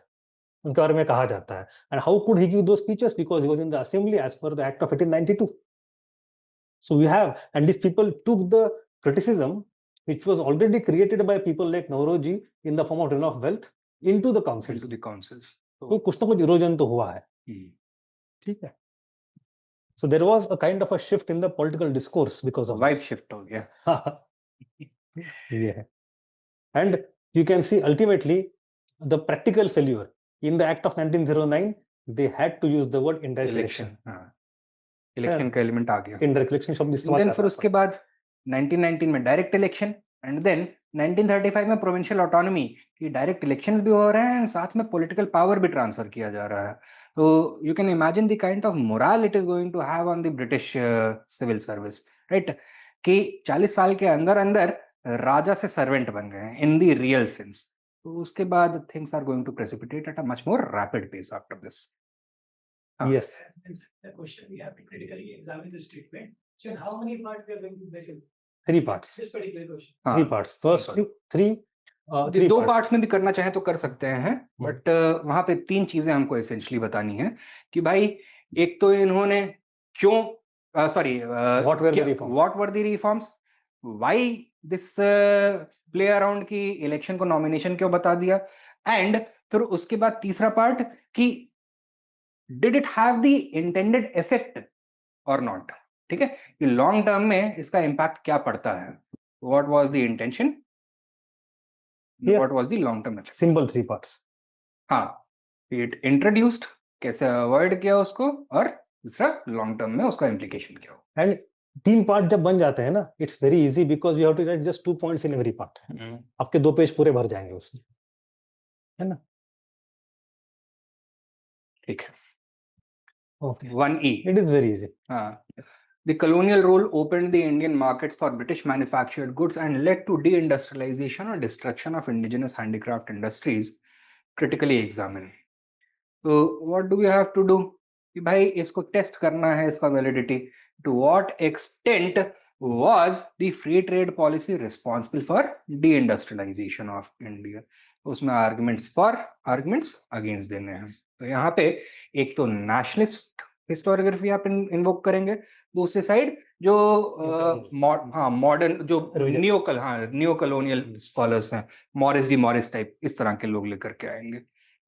उनके बारे में कहा जाता है. And how could he give those speeches? Because he was in the assembly as per the Act of 1892. So we have, and these people took the criticism which was already created by people like Nauroji in the form of drain of wealth into the councils. Into the councils. तो कुछ ना कुछ erosion तो हुआ है. ठीक है. So there was a kind of a shift in the political discourse because of Vibe this. shift हो गया. Yeah. And you can see ultimately the practical failure. In the Act of 1909, they had to use the word indirect election. Election का element आ गया. Indirect election शब्द इस्तेमाल then करना फिर उसके बाद 1919 में डायरेक्ट इलेक्शन, एंड देन 1935 में प्रोविंशियल ऑटोनॉमी की डायरेक्ट इलेक्शंस भी हो रहे हैं एंड साथ में पॉलिटिकल पावर भी ट्रांसफर किया जा रहा है. तो you can imagine the kind of moral it is going to have on the British civil service, right? कि 40 साल के अंदर अंदर राजा से सर्वेंट बन गए हैं इन द रियल सेंस. तो उसके बाद things are going to precipitate at a much more rapid pace after this. Yes. The question we have to critically examine the statement. So in how many parts we are going to break it? 3 parts. This particular question. 3 parts. First, three दो parts में भी करना चाहे तो कर सकते हैं, but वहां पे 3 चीजें हमको एसेंशियली बतानी है कि भाई एक तो इन्होंने क्यों What were the reforms? What were the reforms, why this play around की इलेक्शन को नॉमिनेशन क्यों बता दिया, एंड फिर उसके बाद तीसरा पार्ट कि did it have the intended effect और नॉट. ठीक है, कि लॉन्ग टर्म में इसका इंपैक्ट क्या पड़ता है, what was the intention, what was the long term effect. Simple 3 parts. हाँ, इट इंट्रोड्यूस्ड, कैसे अवॉइड किया उसको, और दूसरा लॉन्ग टर्म में उसका इम्प्लीकेशन क्या हो. And 3 पार्ट जब बन जाते हैं ना, it's very easy because you have to write just 2 points in every part. आपके 2 पेज पूरे भर जाएंगे उसमें, है ना? ठीक है. Okay. 1E. It is very easy. The colonial rule opened the Indian markets for British manufactured goods and led to deindustrialization or destruction of indigenous handicraft industries. Critically examine. So what do we have to do? कि भाई इसको test करना है, इसका validity. To what extent was the free trade policy responsible for deindustrialization of India? उसमें arguments for, arguments against देने हैं. तो यहाँ पे एक तो नेशनलिस्ट हिस्टोरियोग्राफी आप इन्वोक करेंगे, दूसरी साइड जो मॉडर्न जो न्यू कॉलोनियल स्कॉलर्स हैं, मॉरिस डी मॉरिस टाइप, इस तरह के लोग लेकर के आएंगे.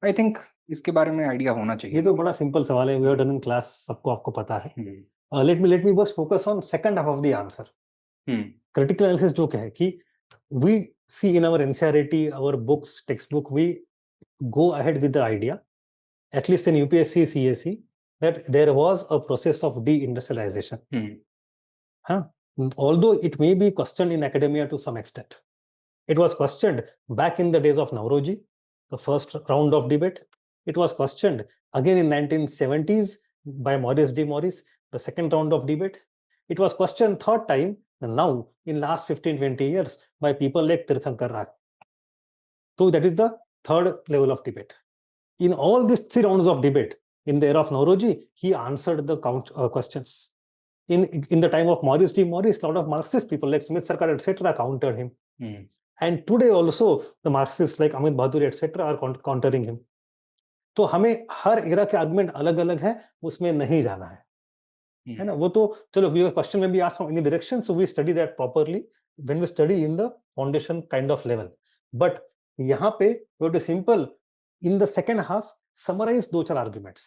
आई थिंक इसके बारे में आइडिया होना चाहिए. ये तो बड़ा सिंपल सवाल है, we have done in class, सबको आपको पता है. लेट मी बस focus on second half of the answer. Critical analysis जो है कि we see in our NCERT, our books, text book, we go ahead with the idea, at least in UPSC, CSE, that there was a process of deindustrialization. Although it may be questioned in academia to some extent. It was questioned back in the days of Nauroji, the first round of debate. It was questioned again in 1970s by Maurice D. Morris, the second round of debate. It was questioned third time now in last 15-20 years by people like Tirthankar Rai. So that is the third level of debate. In all these 3 rounds of debate, in the era of Nauroji, he answered the questions. In the time of Maurice D. Morris, a lot of Marxist people like Smith Sarkar, etc., countered him. And today also, the Marxists like Amit Bhaduri, etc., are countering him. तो हमें हर era के argument अलग अलग है, उसमें नहीं जाना है ना? वो तो चलो, वी क्वेश्चन में भी asked from any direction, so we study that properly when we study in the foundation kind of level. But यहाँ पे we have to simple in the second half summarize 2-4 arguments.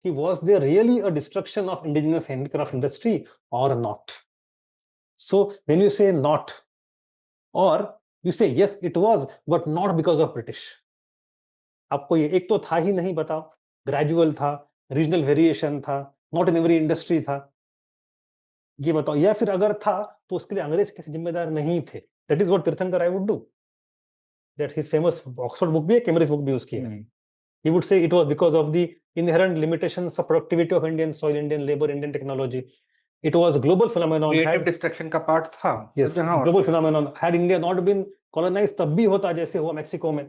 Was there really a destruction of indigenous handicraft industry or not? So when you say not, or You say yes, it was, but not because of British. आपको ये एक तो था ही नहीं, बताओ, gradual था, regional variation था, not in every industry था, ये बताओ, या फिर अगर था तो उसके लिए अंग्रेज कैसे जिम्मेदार नहीं थे? That is what Tirthankar Roy would do. That his famous Oxford book भी है, कैम्ब्रिज बुक भी उसकी है. He would say it was because of the inherent limitations of productivity of Indian soil, Indian labor, Indian technology. It was a global phenomenon. Creative destruction का part था. Yes, global phenomenon. Had India not been colonized, तब भी होता जैसे हुआ Mexico में.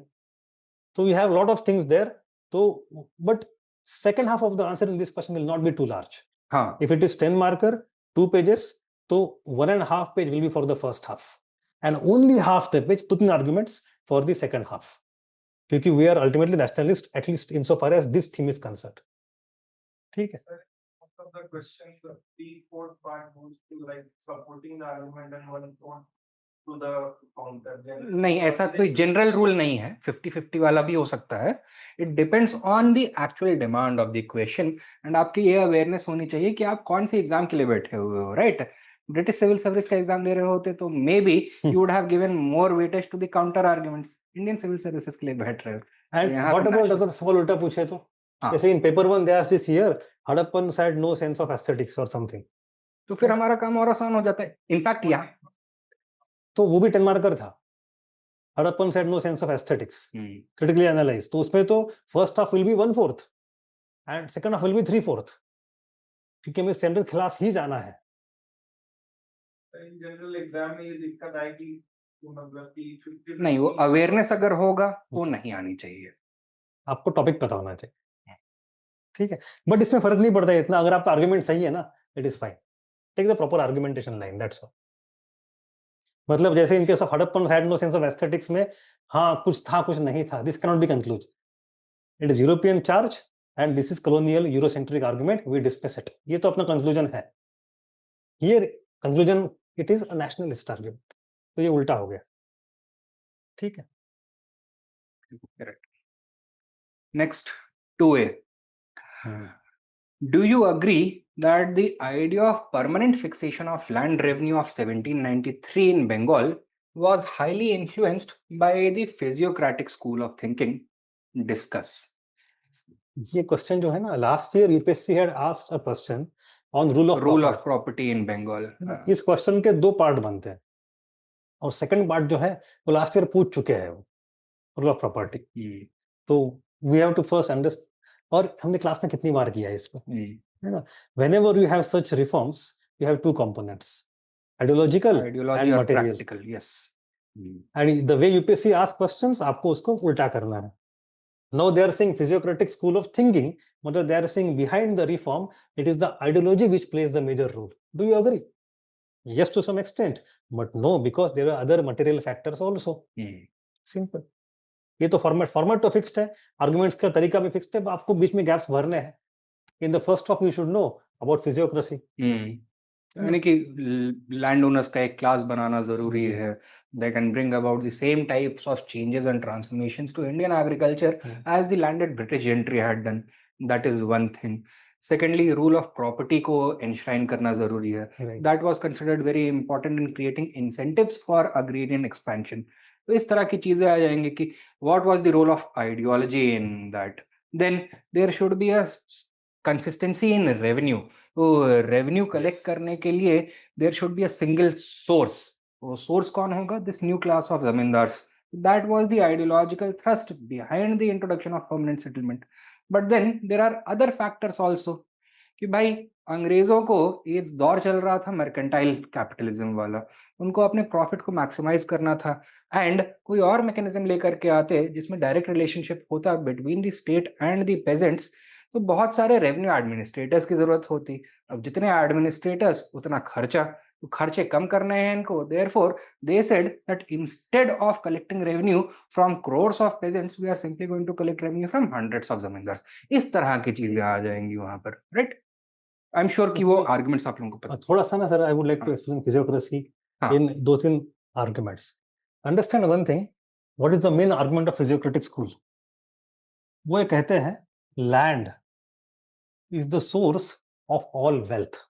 So we have a lot of things there. So, but second half of the answer in this question will not be too large. हाँ. If it is 10 marker, 2 pages, so 1.5 page will be for the first half, and only half the page, 2 arguments for the second half. क्योंकि we are ultimately nationalist, at least insofar as this theme is concerned. ठीक है. Most of the questions, the 3/4 part goes to like supporting the argument and 1/4 to the counter. नहीं, ऐसा कोई general rule नहीं है. 50-50 वाला भी हो सकता है. It depends on the actual demand of the question, and आपकी ये अवेयरनेस होनी चाहिए कि आप कौन सी एग्जाम के लिए बैठे हुए हो, राइट? ब्रिटिश सिविल सर्विस का एग्जाम दे रहे होते तो maybe you would have given more weightage to the counter arguments. Indian civil services के लिए बैठ रहे हो. And what about अगर सवाल उल्टा पूछे तो? जैसे in paper 1 they asked this year, Hadappans had no sense of aesthetics or something. तो फिर हमारा काम और आसान हो जाता है. इनफैक्ट यहाँ तो वो भी 10 मार्कर था. Hadappans had no sense of aesthetics. Critically analyzed. तो उसमें तो first half will be 1/4 and second half will be 3/4. क्योंकि हमें स्टैंडर्ड खिलाफ ही जाना है. इन जनरल एग्जाम में ये दिक्कत आएगी मतलब कि 50 नहीं, वो अवेयरनेस अगर होगा वो नहीं आनी चाहिए. आपको टॉपिक पता होना चाहिए. ठीक है, बट इसमें फर्क नहीं पड़ता है इतना. अगर आपका आर्गुमेंट सही है ना, it is fine. Take the proper argumentation line, that's all. मतलब जैसे in case of Harappan had no sense of aesthetics में, हाँ कुछ था कुछ नहीं था, this can not be conclude. It is European charge and this is colonial Eurocentric argument, we discuss it. ये तो अपना कंक्लूजन है. Here conclusion it is a nationalist argument. तो ये उल्टा हो गया. ठीक है. Correct. Next 2A. Do you agree that the idea of permanent fixation of land revenue of 1793 in Bengal was highly influenced by the physiocratic school of thinking? Discuss. ये question जो है ना, last year UPSC had asked a question on rule of property in Bengal. इस question के 2 part बनते हैं, और second part जो है वो लास्ट ईयर पूछ चुके हैं, वो रूल ऑफ प्रॉपर्टी. तो we have to first understand. और हमने क्लास में कितनी बार किया है इसको, है ना? Whenever you have such reforms, you have 2 components, ideological and material. Yes. And the way UPSC ask questions, आपको उसको उल्टा करना है. Now they are saying physiocratic school of thinking, but they are saying behind the reform, it is the ideology which plays the major role. Do you agree? Yes, to some extent, but no, because there are other material factors also. Simple. ये तो format तो fixed है, arguments का तरीका भी fixed है, आपको बीच में गैप्स भरने हैं. In the first half you should know about physiocracy. यानी कि लैंड ओनर्स का एक क्लास बनाना जरूरी है. They can bring about the same types of changes and transformations to Indian agriculture as the landed British gentry had done. That is one thing. Secondly, rule of property को enshrine करना जरूरी है. That was considered very important in creating incentives for agrarian expansion. तो इस तरह की चीजें आ जाएंगी कि what was the role of ideology in that. Then there should be a consistency in revenue. तो revenue collect करने के लिए there should be a single source. वो सोर्स कौन होगा? This new class of zamindars. That was the ideological thrust behind the introduction of permanent settlement. But then there are other factors also कि भाई अंग्रेजों को ये दौर चल रहा था मर्केंटाइल कैपिटलिज्म वाला, उनको अपने प्रॉफिट को मैक्सिमाइज करना था, एंड कोई और मैकेनिज्म लेकर के आते जिसमें डायरेक्ट रिलेशनशिप होता between the state and the pageants, तो बहुत सारे रेवेन्यू एडमिनिस्ट्रेटर्स की जरूरत होती. अब जितने एडमिनिस्ट्रेटर्स उतना खर्चा, तो खर्चे कम करने हैं इनको. Therefore, they said that instead of collecting revenue from crores of peasants, we are simply going to collect revenue from hundreds of zamindars. इस तरह की चीजें आ जाएंगी वहां पर, right? I'm sure कि वो arguments आप लोगों को पता. थोड़ा सा ना sir, I would like to explain physiocracy in 2-3 arguments. Understand one thing. What is the main argument of physiocratic school? वो ये कहते हैं land is the source of all wealth.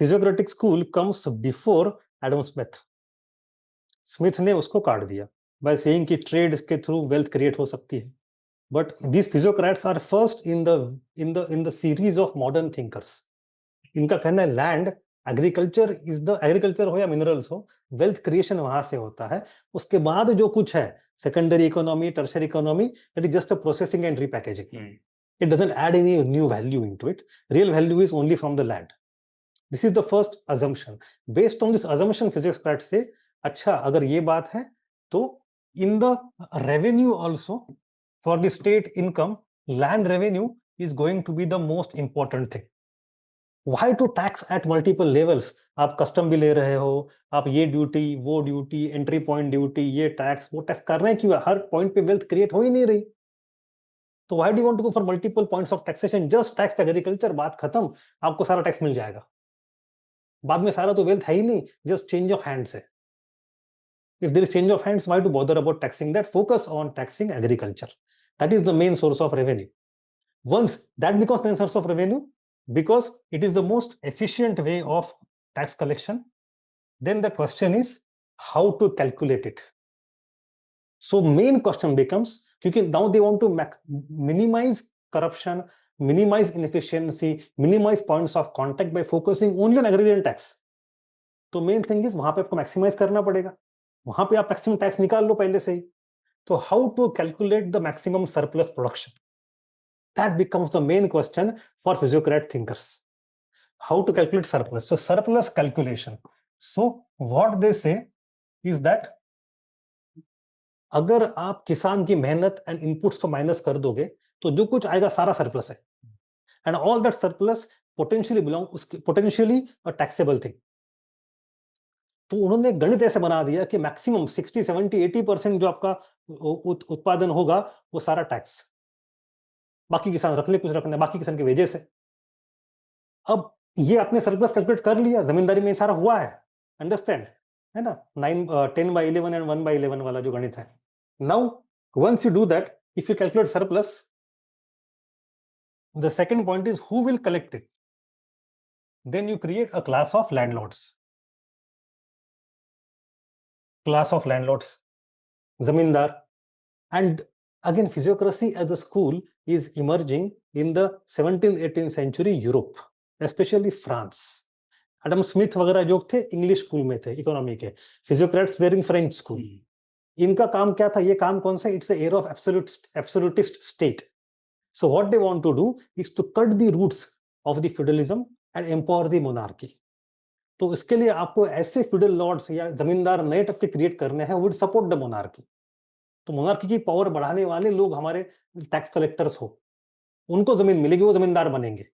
Physiocratic school comes before Adam Smith. Smith ने उसको काट दिया by saying कि trade के थ्रू वेल्थ क्रिएट हो सकती है. But these physiocrats are first in the series of modern thinkers. इनका कहना है लैंड एग्रीकल्चर हो या मिनरल्स हो, वेल्थ क्रिएशन वहां से होता है. उसके बाद जो कुछ है secondary economy, tertiary economy, that is just a processing and repackaging. It doesn't add any new value into it. Real value is only from the land. This is the first assumption. Based on this assumption, physiocrats say, अच्छा अगर ये बात है तो in the revenue also for the state income, land revenue is going to be the most important thing. Why to tax at multiple levels? आप custom भी ले रहे हो, आप ये ड्यूटी, वो ड्यूटी, एंट्री पॉइंट ड्यूटी, ये टैक्स, वो टैक्स कर रहे हैं क्यों? हर पॉइंट पे वेल्थ क्रिएट हो ही नहीं रही. तो why do you want to go for multiple points of taxation? Just tax agriculture, बात खत्म, आपको सारा टैक्स मिल जाएगा. बाद में सारा तो वेल्थ है ही नहीं, just change of hands है. If there is change of hands, why to bother about taxing that? Focus on taxing agriculture. That is the main source of revenue. Once that becomes main source of revenue, because it is the most efficient way of tax collection, then the question is how to calculate it. So main question becomes, क्योंकि now they want to minimize corruption, minimize inefficiency, minimize points of contact by focusing only on agrarian tax. तो main thing is वहां पे आपको maximize करना पड़ेगा, वहां पे आप maximum tax निकाल लो पहले से ही. तो how to calculate the maximum surplus production? That becomes the main question for physiocrat thinkers. How to calculate surplus? So surplus calculation. So what they say is that अगर आप किसान की मेहनत एंड इनपुट्स को माइनस कर दोगे तो जो कुछ आएगा सारा सरप्लस है, and all that surplus potentially a taxable thing. तो उन्होंने गणित ऐसे बना दिया कि मैक्सिमम 60, 70, 80% जो आपका उत्पादन होगा वो सारा टैक्स, बाकी किसान रख ले, कुछ रखना, बाकी किसान के वेजेस है. अब ये आपने सरप्लस कैलकुलेट कर लिया, जमींदारी में सारा हुआ है, अंडरस्टैंड है ना, 10/11 एंड 1/11 वाला जो गणित है. Now, once you do that, if you calculate surplus, the second point is who will collect it. Then you create a class of landlords. Zamindar. And again, physiocracy as a school is emerging in the 17th, 18th century Europe, especially France. Adam Smith वगैरह जो थे English school में थे, economy के. Physiocrats were in French school. इनका काम क्या था? ये काम कौन सा? It's heir of absolutist state. So what they want to do is to cut the roots of the feudalism and empower the monarchy. तो इसके लिए आपको ऐसे फ्यूडल लॉर्ड्स या जमींदार नए टाइप के क्रिएट करने हैं वुड सपोर्ट द मोनार्की. तो मोनार्की की पावर बढ़ाने वाले लोग हमारे टैक्स कलेक्टर्स हो, उनको जमीन मिलेगी, वो जमींदार बनेंगे.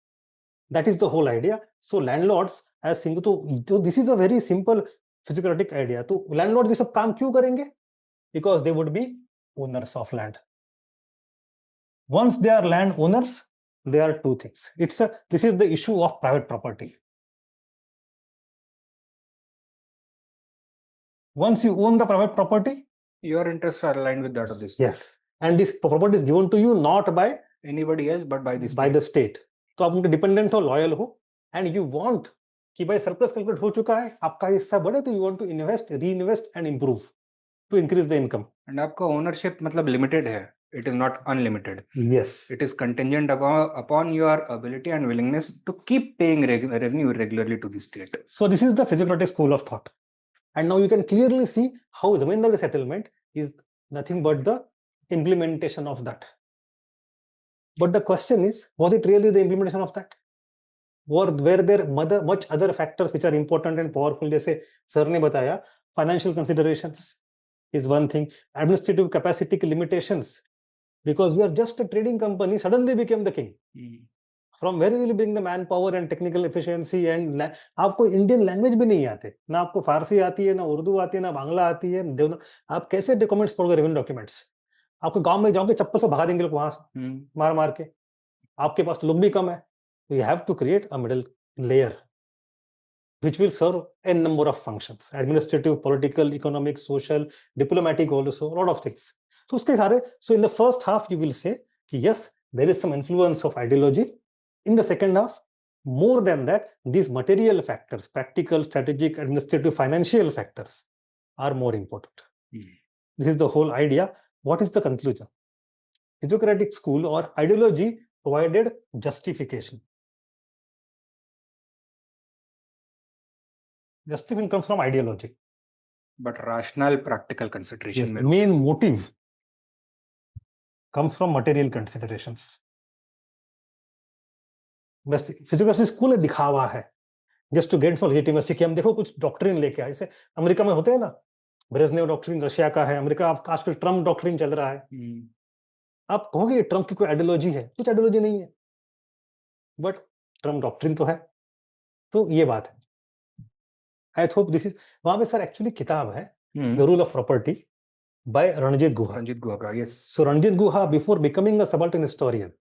That is the whole idea. So landlords as sing, तो this is a very simple physiocratic idea. तो लैंडलॉर्ड्स ये सब काम क्यों करेंगे? Because they would be owners of land. Once they are land owners, there are two things. This is the issue of private property. Once you own the private property, Your interests are aligned with that of this. yes, and this property is given to you not by Anybody else but by this. the state. तो आप उनके dependent हो, loyal हो, and you want कि भाई surplus calculate हो चुका है, आपका हिस्सा बढ़े, तो you want to invest, reinvest and improve to increase the income. And आपका ownership मतलब limited है. It is not unlimited. Yes. It is contingent upon your ability and willingness to keep paying revenue regularly to the state. So this is the physiocratic school of thought. And now you can clearly see how zamindari settlement is nothing but the implementation of that. But the question is, was it really the implementation of that? Or were there much other factors which are important and powerful? जैसे sir ने बताया, financial considerations is one thing, administrative capacity limitations, because we are just a trading company, suddenly became the king. From where will you bring the manpower and technical efficiency? And आपको Indian language भी नहीं आते, ना आपको फारसी आती है, ना उर्दू आती है, ना बांग्ला आती है. आप कैसे डॉक्यूमेंट्स पढ़ोगे, रेवेन्यू डॉक्यूमेंट्स? आपको गांव में जाओगे, चप्पल से भगा देंगे लोग वहां से, मार मार के. आपके पास लोग भी कम है. You have to create a middle layer which will serve a number of functions: administrative, political, economic, social, diplomatic, also a lot of things. So uske sare, so in the first half you will say कि yes, there is some influence of ideology. In the second half, more than that, these material factors, practical, strategic, administrative, financial factors are more important. Hmm. This is the whole idea. What is the conclusion? Physiocratic school or ideology provided justification. Justification comes from ideology. But rational, practical consideration. Yes, में the main motive comes from material considerations. बस फिजियोक्रेसी school है, दिखावा है, just to get some legitimacy कि हम देखो कुछ doctrine लेके आए। जैसे अमेरिका में होते हैं ना, ब्रेजनेव डॉक्ट्रिन रशिया का है, अमेरिका आप आजकल ट्रम्प डॉक्ट्रिन चल रहा है। आप कहोगे ट्रम्प की कोई आइडियोलॉजी है? कुछ आइडियोलॉजी नहीं है, बट ट्रम्प डॉक्ट्रिन तो है। तो ये बात है। आई होप दिस इज, वहां पे सर एक्चुअली किताब है the rule of property by Ranajit Guha. Ranajit Guha का, yes. So Ranjit Guha, before becoming a subaltern historian,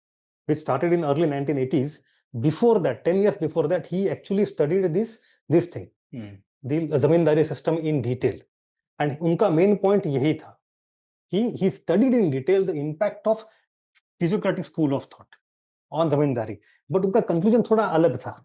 which started in early 1980s, before that, 10 years before that, he actually studied this thing, the zamindari system in detail. And उनका main point यही था कि he studied in detail the impact of physiocratic school of thought on zamindari. But उनका conclusion थोड़ा अलग था,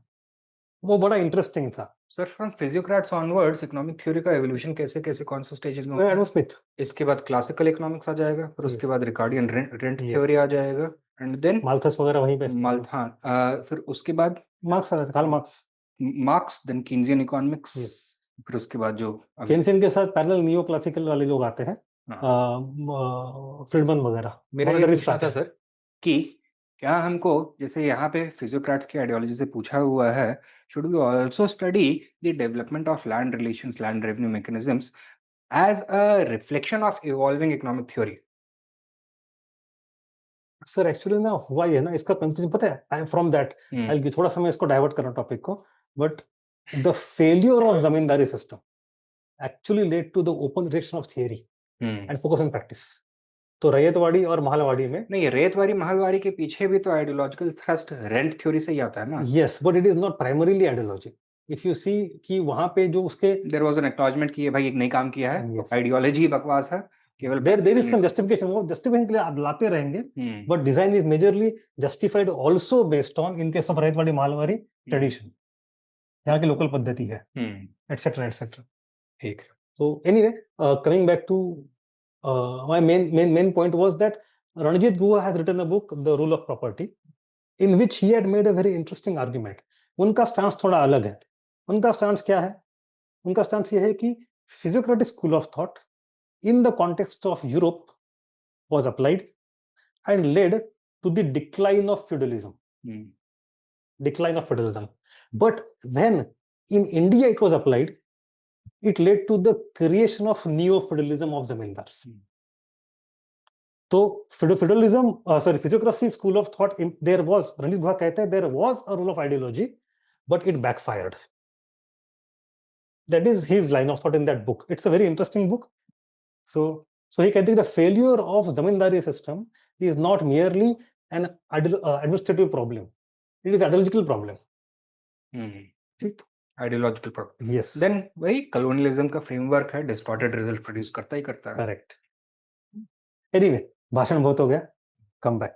वो बड़ा interesting था। Sir, from physiocrats onwards, economic theory का evolution कैसे कैसे कौन से stages में वो एडम स्मिथ, इसके बाद classical economics आ जाएगा, फिर उसके Yes. बाद Ricardian rent Yes. theory आ जाएगा, and then माल्थस वगैरह वहीं पे फिर उसके बाद मार्क्स आ रहा था, Karl Marx. Marx, then Keynesian economics, Yes. फिर उसके बाद जो केन्सियन के साथ पैरेलल नियो क्लासिकल वाले लोग आते हैं, फ्रीडमन वगैरह। मेरा ये Monetary पूछना था started. सर कि क्या हमको, जैसे यहाँ पे फिजियोक्रेट्स की आइडियोलॉजी से पूछा हुआ है, should we also study the development of land relations, land revenue mechanisms as a reflection of evolving economic theory? Sir actually ना हुआ ये ना, इसका कंक्लूजन पता है, आई एम फ्रॉम दैट, थोड़ा सा मैं इसको डाइवर्ट कर रहा हूँ टॉपिक को, but the failure of zamindari system actually led to the open direction of theory and focus on practice. तो रैयतवाड़ी और महलवाड़ी में, नहीं, रेतवारी महलवारी के पीछे भी तो आइडियोलॉजिकल थ्रस्ट रेंट थ्योरी से ही आता है ना। Yes, but it is not primarily ideology. If you see कि वहां पे जो उसके देयर वाज एन एक्नॉलेजमेंट कि ये भाई एक नई काम किया है, Yes. आइडियोलॉजी बकवास है, केवल देयर इज सम जस्टिफिकेशन, वो जस्टिफिकेशन के लिए आप लाते रहेंगे, but design is majorly justified also based on, in case of ryotwari Mahalwari, tradition, यहाँ की लोकल पद्धति है, एटसेट्रा एटसेट्रा। ठीक। So anyway, coming back to my main point was that Ranjit Guha has written a book, The Rule of Property, in which he had made a very interesting argument. उनका stance थोड़ा अलग है। उनका stance क्या है? उनका stance ये है कि physiocratic school of thought in the context of Europe was applied and led to the decline of feudalism. Decline of feudalism. But when in India it was applied, it led to the creation of neo-feudalism of zamindars. तो feudalism, physiocracy school of thought, there was, Ranjit Guha कहते हैं, there was a rule of ideology, but it backfired. That is his line of thought in that book. It's a very interesting book. So he कहते हैं the failure of zamindari system is not merely an administrative problem. It is ideological problem. ठीक? Ideological problem. Yes. Then वही colonialism का framework है, distorted result produce करता ही करता है। Correct. Anyway, भाषण बहुत हो गया, come back.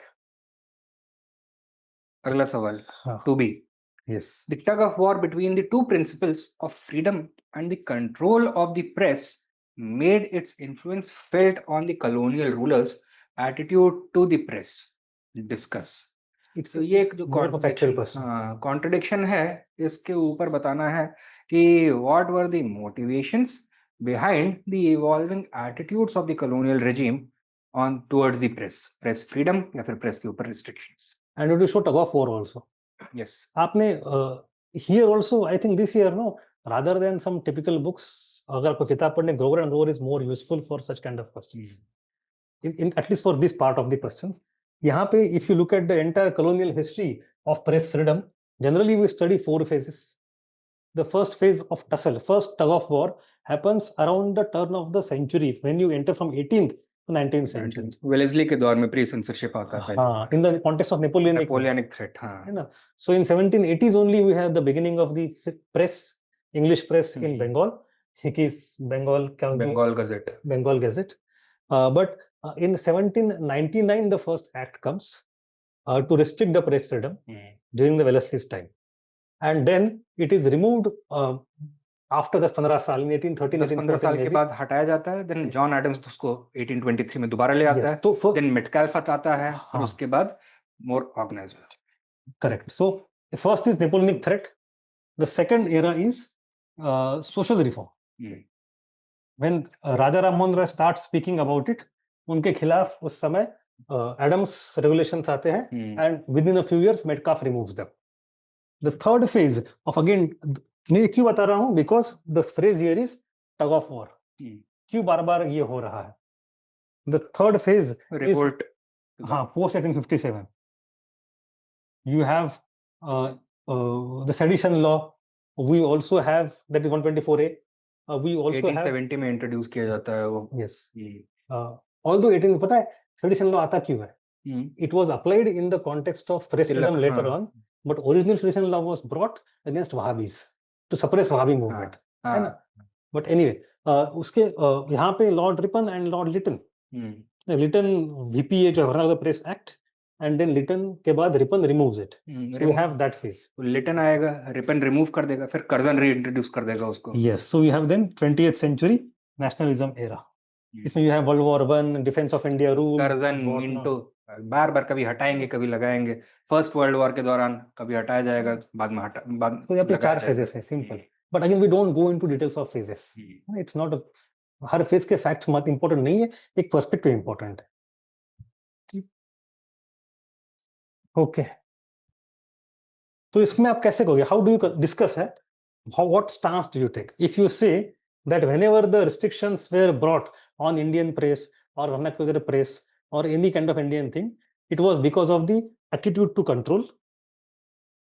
अगला सवाल, हाँ. To be, Yes. the tug of war between the two principles of freedom and the control of the press made its influence felt on the colonial rulers' attitude to the press. Discuss. It's ये एक जो more of a factual question. Contradiction है, इसके ऊपर बताना है कि what were the motivations behind the evolving attitudes of the colonial regime on towards the press freedom या फिर press के ऊपर restrictions. And it will show tug of war also. Yes. आपने here also, I think this year, no, rather than some typical books, अगर आपको किताब पढ़ने, Grover and Grover is more useful for such kind of questions. In at least for this part of the question. यहाँ पे if you look at the entire colonial history of press freedom, generally we study 4 phases. The first phase of tussle, first tug of war, happens around the turn of the century when you enter from 18th to 19th century. Wellesley के दौर में pre censorship आता है। हाँ, in the context of Napoleonic threat, हाँ। है ना? So in 1780s only we have the beginning of the press, English press in Bengal. It is Bengal Gazette. But in 1799 the first act comes to restrict the press freedom during the Wellesley's time, and then it is removed after 10-15 साल इन 1813 10-15 साल के बाद हटाया जाता है, then John Adams उसको 1823 में दोबारा ले आता है, तो देन मेटकाल्फ आता है, और हाँ। उसके बाद मोर organised. Correct. So first is Napoleonic threat. The second era is social reform. When Raja Ram Mohan Roy starts speaking about it, उनके खिलाफ उस समय एडम्स रेगुलेशंस आते हैं, and within a few years Metcalfe removes them. The third phase of again, मैं ये क्यों बता रहा हूँ, because the phrase here is tug of war. क्यों बार-बार ये हो रहा है? The third phase revolt. हाँ, post 1857. You have the sedition law. We also have, that is 124A. We also 1870 में इंट्रोड्यूस किया जाता है वो. Yes. Although 18 पता है sedition law आता क्यों है? It was applied in the context of press freedom later on, but original sedition law was brought against Wahhabis to suppress Wahhabi movement. है ना? But anyway, उसके यहाँ पे Lord Ripon and Lord Lytton. Lytton VPA जो है Vernacular of the Press Act, and then Lytton के बाद Ripon removes it. So we have that phase. Lytton आएगा, Ripon remove कर देगा, फिर Curzon reintroduce कर देगा उसको. Yes, so we have then 20th century nationalism era. इसमें you have World War I, Defense of India rule. Curzon, Minto, बार-बार कभी हटाएंगे, कभी लगाएंगे. फर्स्ट वर्ल्ड वॉर के दौरान कभी हटाया जाएगा, बाद में So यहाँ पे 4 phases हैं, simple. But again, we don't go into details of phases. It's not her phase के फैक्ट्स मत इंपॉर्टेंट नहीं है, एक पर्सपेक्टिव इंपॉर्टेंट है. ओके, तो इसमें आप कैसे कहोगे, हाउ डू यू डिस्कस है, what stance do you take if you say that whenever the restrictions were brought on Indian press और वर्नाक्युलर प्रेस और any kind of Indian thing, it was because of the attitude to control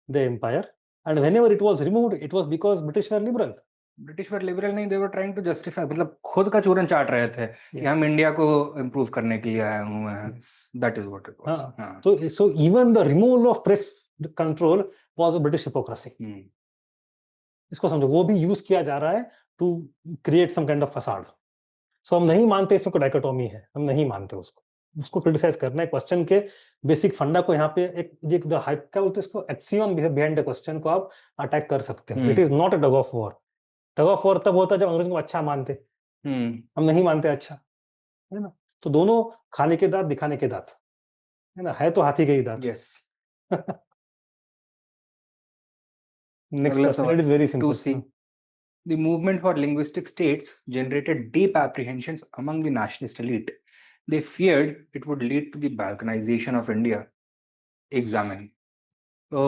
the empire, and whenever it was removed it was because British were liberal. British were liberal नहीं, they were trying to justify, मतलब खुद का चूरन चाट रहे थे कि हम India को इंप्रूव करने के लिए आए हुए हैं. That is what it was. So even the removal of press control was a British hypocrisy. इसको समझो, वो भी यूज किया जा रहा है to create some kind of facade. So हम नहीं मानते इसमें कोई डायकोटोमी है, हम नहीं मानते उसको क्रिटिसाइज करना है. क्वेश्चन के बेसिक फंडा को यहाँ पे एक ये क्या बोलते हैं इसको, एक्सियम बिहाइंड द क्वेश्चन को आप अटैक कर सकते हो. It is not a tug of war. Tug of war तब होता है जब अंग्रेजों को अच्छा मानते, हम नहीं मानते अच्छा, है ना. तो दोनों खाने के दांत दिखाने के दांत, है ना, है तो हाथी के ही दांत. Yes. Next question, it is very simple. 2C. The movement for linguistic states generated deep apprehensions among the nationalist elite. They feared it would lead to the balkanization of India. Examine. So,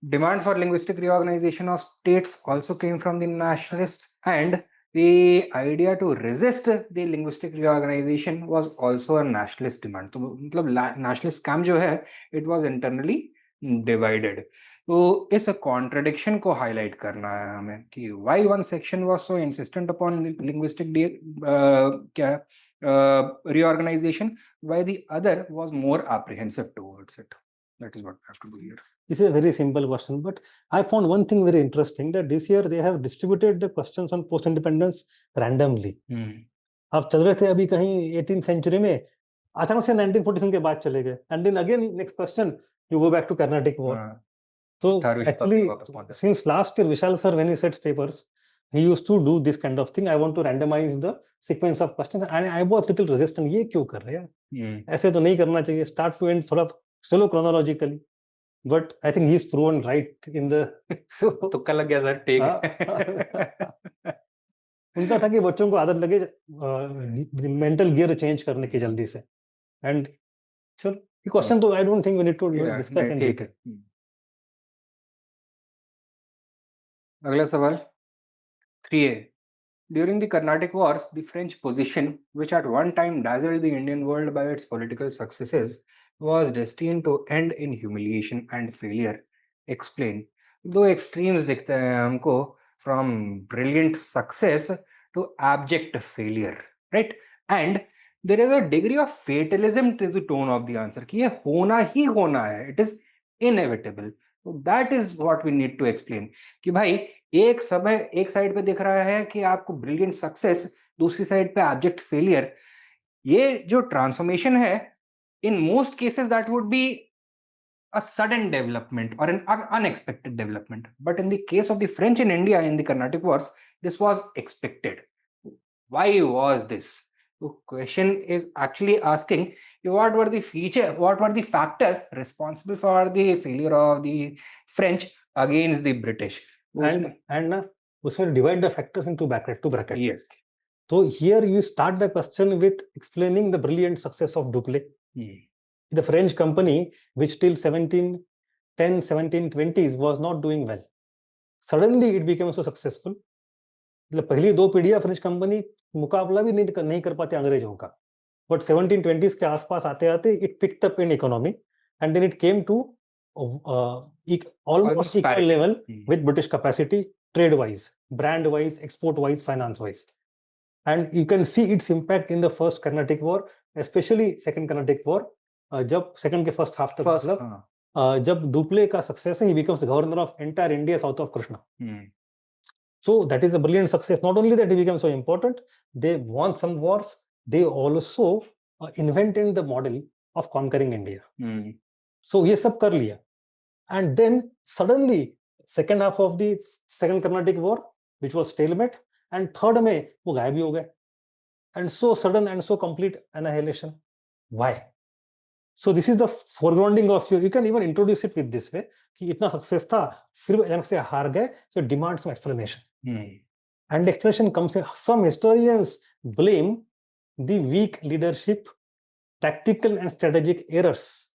demand for linguistic reorganization of states also came from the nationalists, and the idea to resist the linguistic reorganization was also a nationalist demand. तो मतलब nationalist camp जो है, it was internally divided. तो इस contradiction को highlight करना है हमें कि why one section was so insistent upon linguistic reorganization, why the other was more apprehensive towards it. That is what we have to do here. This is a very simple question, but I found one thing very interesting, that this year they have distributed the questions on post-independence randomly. अब चल रहे थे अभी कहीं 18th century में, अचानक से 1947 के बाद चले गए, and then again next question you go back to Carnatic War. So actually, since last year Vishal sir, when he sets papers, he used to do this kind of thing. I want to randomize the sequence of questions, and I was little resistant. ये क्यों कर रहे हैं? ऐसे तो नहीं करना चाहिए. Start to end थोड़ा चलो chronologically. But I think he's proven right in the. तुक्का लग गया सर, ठीक. उनका था कि बच्चों को आदत लगे मेंटल गियर चेंज करने की जल्दी से. एंड चलो ये क्वेश्चन तो I don't think we need to discuss in detail. अगला सवाल 3A. During the Carnatic Wars, the French position, which at one time dazzled the Indian world by its political successes, was destined to end in humiliation and failure. Explain. दो extremes दिखते हैं हमको, from brilliant success to abject failure, right? And there is a degree of fatalism to the tone of the answer कि ये होना ही होना है. It is inevitable. So that is what we need to explain कि भाई एक समय एक साइड पे दिख रहा है कि आपको ब्रिलियंट सक्सेस, दूसरी साइड पे एब्जेक्ट फेलियर. ये जो ट्रांसफॉर्मेशन है, in most cases that would be a sudden development or an unexpected development. But in the case of the French in India in the Carnatic Wars, this was expected. Why was this? The question is actually asking what were the factors responsible for the failure of the French against the British? And उसमें divide the factors into two brackets. Yes. So here you start the question with explaining the brilliant success of Dupleix. The French company, which till 1710, 1720s was not doing well. Suddenly it became so successful. मतलब पहली दो पीढ़ियां French company मुकाबला भी नहीं कर पाते अंग्रेजों का. But 1720s के आसपास आते आते it picked up in economy and then it came to almost equal level with British capacity, trade wise, brand wise, export wise, finance wise. And you can see its impact in the first Carnatic War, especially second Carnatic War. जब second के first half तक मतलब जब Dupleix का success है, he becomes the governor of entire India south of Krishna. So that is a brilliant success. Not only that he became so important, they won some wars. They also invented the model of conquering India. So ये सब कर लिया. And then suddenly second half of the second Carnatic War, which was stalemate, and third में वो गायब ही हो गए. And so sudden and so complete annihilation. Why? So this is the foregrounding of you can even introduce it with this way कि इतना success था फिर अचानक से हार गए, so it demands some explanation. And the explanation comes in some historians blame the weak leadership, tactical and strategic errors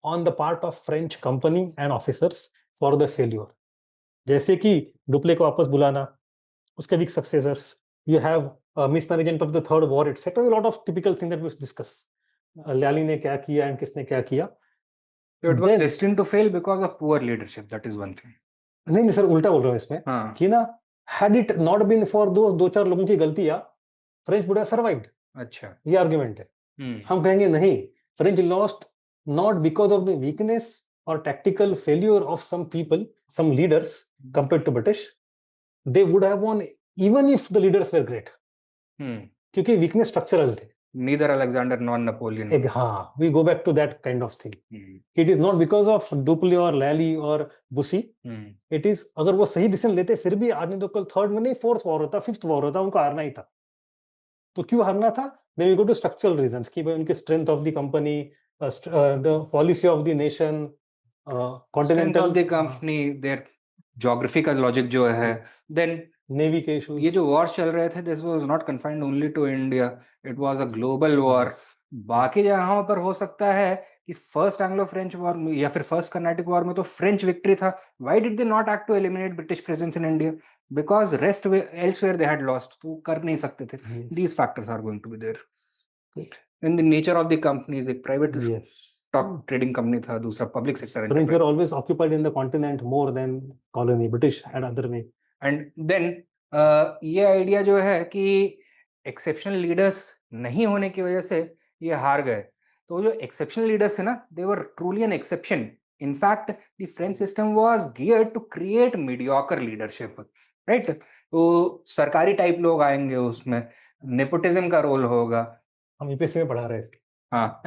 on the part of French company and officers for the failure. जैसे कि Dupleix को वापस बुलाना, उसके weak successors, you have mismanagement of the third war, etc. A lot of typical things that we discuss. Lalli ने क्या किया and किसने क्या किया. So it was destined to fail because of poor leadership. That is one thing. नहीं sir उल्टा बोल रहा हूँ इसमें कि ना had it not been for those दो चार लोगों की गलतियां, French would have survived. अच्छा. ये argument है. हम कहेंगे नहीं, French lost not because of the weakness or tactical failure of some people, some leaders compared to British. They would have won even if the leaders were great. क्योंकि weakness structural थे. Neither Alexander nor Napoleon. हाँ, we go back to that kind of thing. It is not because of Dupleix or Lally or Bussy. It is अगर वो सही decision लेते फिर भी आज नहीं तो कल थर्ड में नहीं फोर्थ वॉर होता, फिफ्थ वॉर होता, उनको हारना ही था. तो क्यों हारना था? Then we go to structural reasons कि भाई उनके strength of the company, the policy of the nation, continental of the company, their geographical logic जो है, then नेवी के इश्यूज. ये जो वॉर्स चल रहे थे, this was not confined only to India, it was a global war. बाकी जगहों पर हो सकता है कि फर्स्ट एंग्लो फ्रेंच वॉर में या फिर फर्स्ट कर्नाटिक वॉर में तो फ्रेंच विक्ट्री था. Why did they not act to eliminate British presence in India? Because rest elsewhere they had lost. तो कर नहीं सकते थे. These factors are going to be there. In the nature of the companies, एक private stock trading company था, दूसरा public sector. French were always occupied in the continent more than colony. British had other way. And then ये idea जो है कि exceptional leaders नहीं होने की वजह से ये हार गए. तो जो एक्सेप्शनल लीडर्स थे ना, they were truly an exception. In fact the French system was geared to create mediocre leadership, right. तो सरकारी टाइप लोग आएंगे, उसमें नेपोटिज्म का रोल होगा. हम यूपीएससी में पढ़ा रहे हैं. हाँ.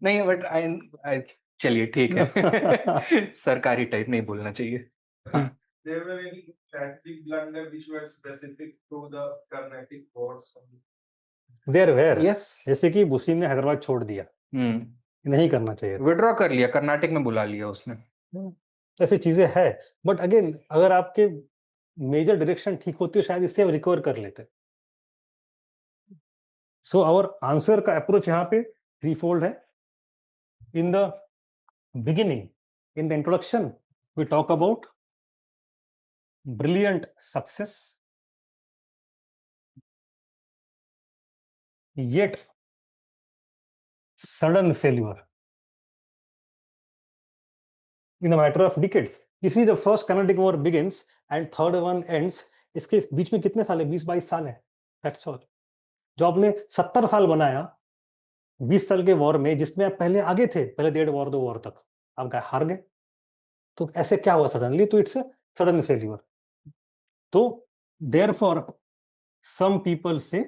नहीं बट आई चलिए ठीक है. सरकारी टाइप नहीं बोलना चाहिए. There were any strategic blunder which were specific to the Carnatic Wars. There were. Yes. जैसे कि बुसी ने हैदराबाद छोड़ दिया. नहीं करना चाहिए. विड्रॉ कर लिया, कर्नाटक में बुला लिया उसने. ऐसी चीजें है. बट अगेन अगर आपके मेजर डायरेक्शन ठीक होती है शायद इससे रिकवर कर लेते. सो आवर आंसर का अप्रोच यहाँ पे थ्री फोल्ड है. In the beginning, in the introduction, we talk about brilliant success, yet sudden failure in a matter of decades. You see, the first Carnatic War begins and third one ends. इसके बीच में कितने साल है? 20-22 साल है. That's all. जो आपने 70 साल बनाया 20 साल के वॉर में, जिसमें आप पहले आगे थे, पहले 1.5 वॉर तक आप हार गए. तो ऐसे क्या हुआ सडनली? तो इट्स अ सडन फेल्यूर. तो therefore some people say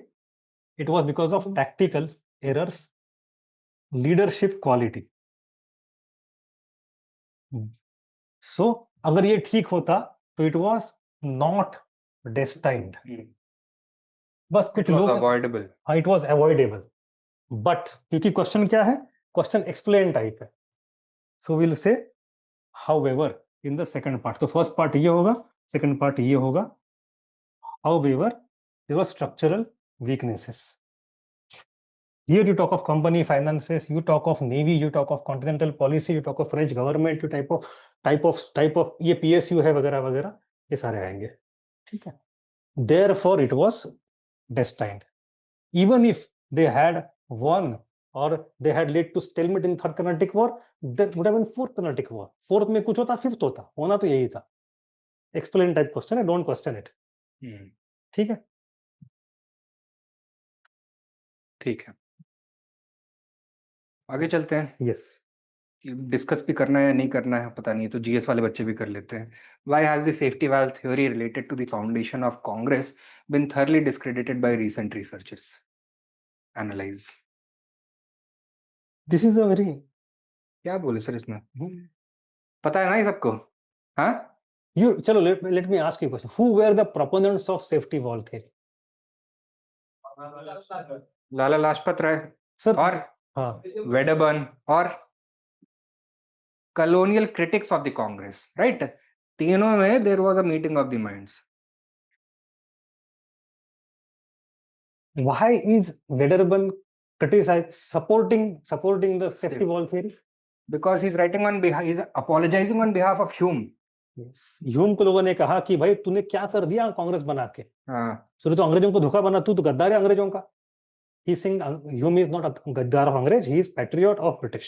it was because of tactical errors, leadership quality. So अगर ये ठीक होता तो इट वाज नॉट डेस्टाइन्ड, बस कुछ लोग अवॉइडेबल। हाँ, इट वाज अवॉइडेबल, बट क्योंकि क्वेश्चन क्या है, क्वेश्चन एक्सप्लेन टाइप है, so will say however in the second part. तो फर्स्ट पार्ट ये होगा, सेकंड पार्ट ये होगा, however there were structural weaknesses. Here you talk of company finances, you talk of navy, you talk of continental policy, you talk of French government, you type of ये PSU है वगैरह वगैरह, ये सारे आएंगे, ठीक है। Therefore it was destined. Even if they had won or they had led to stalemate in third Carnatic War, that would have been fourth Carnatic War. Fourth में कुछ होता, fifth होता, होना तो यही था। Explain type question है, don't question it. ठीक है, ठीक है, आगे चलते हैं। yes. डिस्कस भी करना है या नहीं करना है पता नहीं, तो जीएस वाले बच्चे भी कर लेते हैं। Why has the safety valve theory related to the foundation of Congress been thoroughly discredited by recent researchers? Analyse. This is a very क्या बोले सर इसमें? पता है ना ये सबको? हाँ, you चलो let me ask you a question. Who were the proponents of safety valve theory? Lala Lajpat Rai Sir, और हाँ, वेडरबर्न और colonial critics of the Congress, right? तीनों में there was a meeting of the minds. why is Wedderburn supporting the safety valve theory? Because he's writing on behalf, he's apologizing on behalf of Hume. Hume को लोगों ने कहा कि भाई तूने क्या कर दिया कांग्रेस बना के, शुरू तो अंग्रेजों को धोखा बना, तू तो गद्दार है अंग्रेजों का। He saying Hume is not a गद्दार of अंग्रेज, he is patriot of British.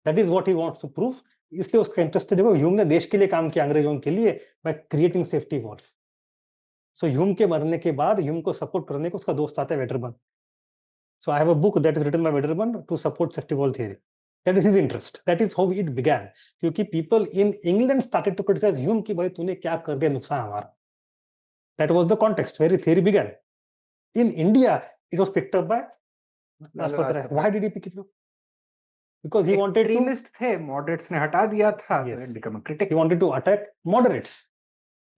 That is what he wants to prove. इसलिए उसका इंटरेस्ट है, देखो ह्यूम ने देश के लिए काम किया अंग्रेजों के लिए by creating safety valve. So Hume के मरने के बाद ह्यूम को सपोर्ट करने को उसका दोस्त आता है Wedderburn. So I have a book that is written by Wedderburn to support safety valve theory. That is his interest. That is how it began. क्योंकि people in England started to criticize Hume कि भाई तूने क्या कर दिया नुकसान हमारा. That was the context where the theory began. In India, it was picked up by Lajpat Rai. Why did he pick it up? Because he wanted to. Extremist थे, moderates ने हटा दिया था. Yes. Become a critic. He wanted to attack moderates.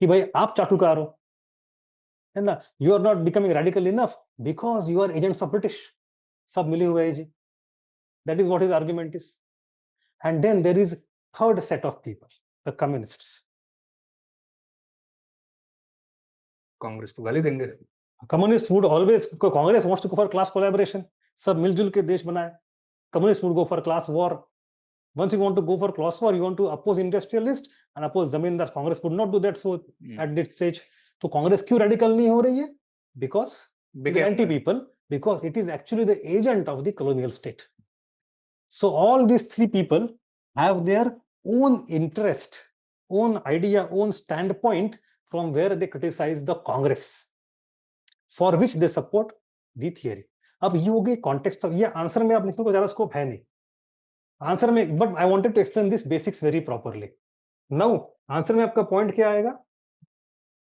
कि भाई आप चाटुकार हो, है ना? You are not becoming radical enough because you are agents of British. सब मिले हुए हैं जी. That is what his argument is. And then there is third set of people, the communists. Congress को गाली देंगे. Communists would always, Congress wants to go for class collaboration. सब मिलजुल के देश बनाए. Communists would go for class war. Once you want to go for class war, you want to oppose industrialists and oppose zamindar. Congress would not do that. So at this stage, तो Congress क्यों radical नहीं हो रही है? Because the anti-people, because it is actually the agent of the colonial state. So all these three people have their own interest, own idea, own standpoint from where they criticize the Congress, for which they support the theory. अब ये हो गई context of, ये answer में आप लिखने को ज़्यादा स्कोप है नहीं आंसर में, but I wanted to explain this basics very properly. Now answer में आपका point क्या आएगा?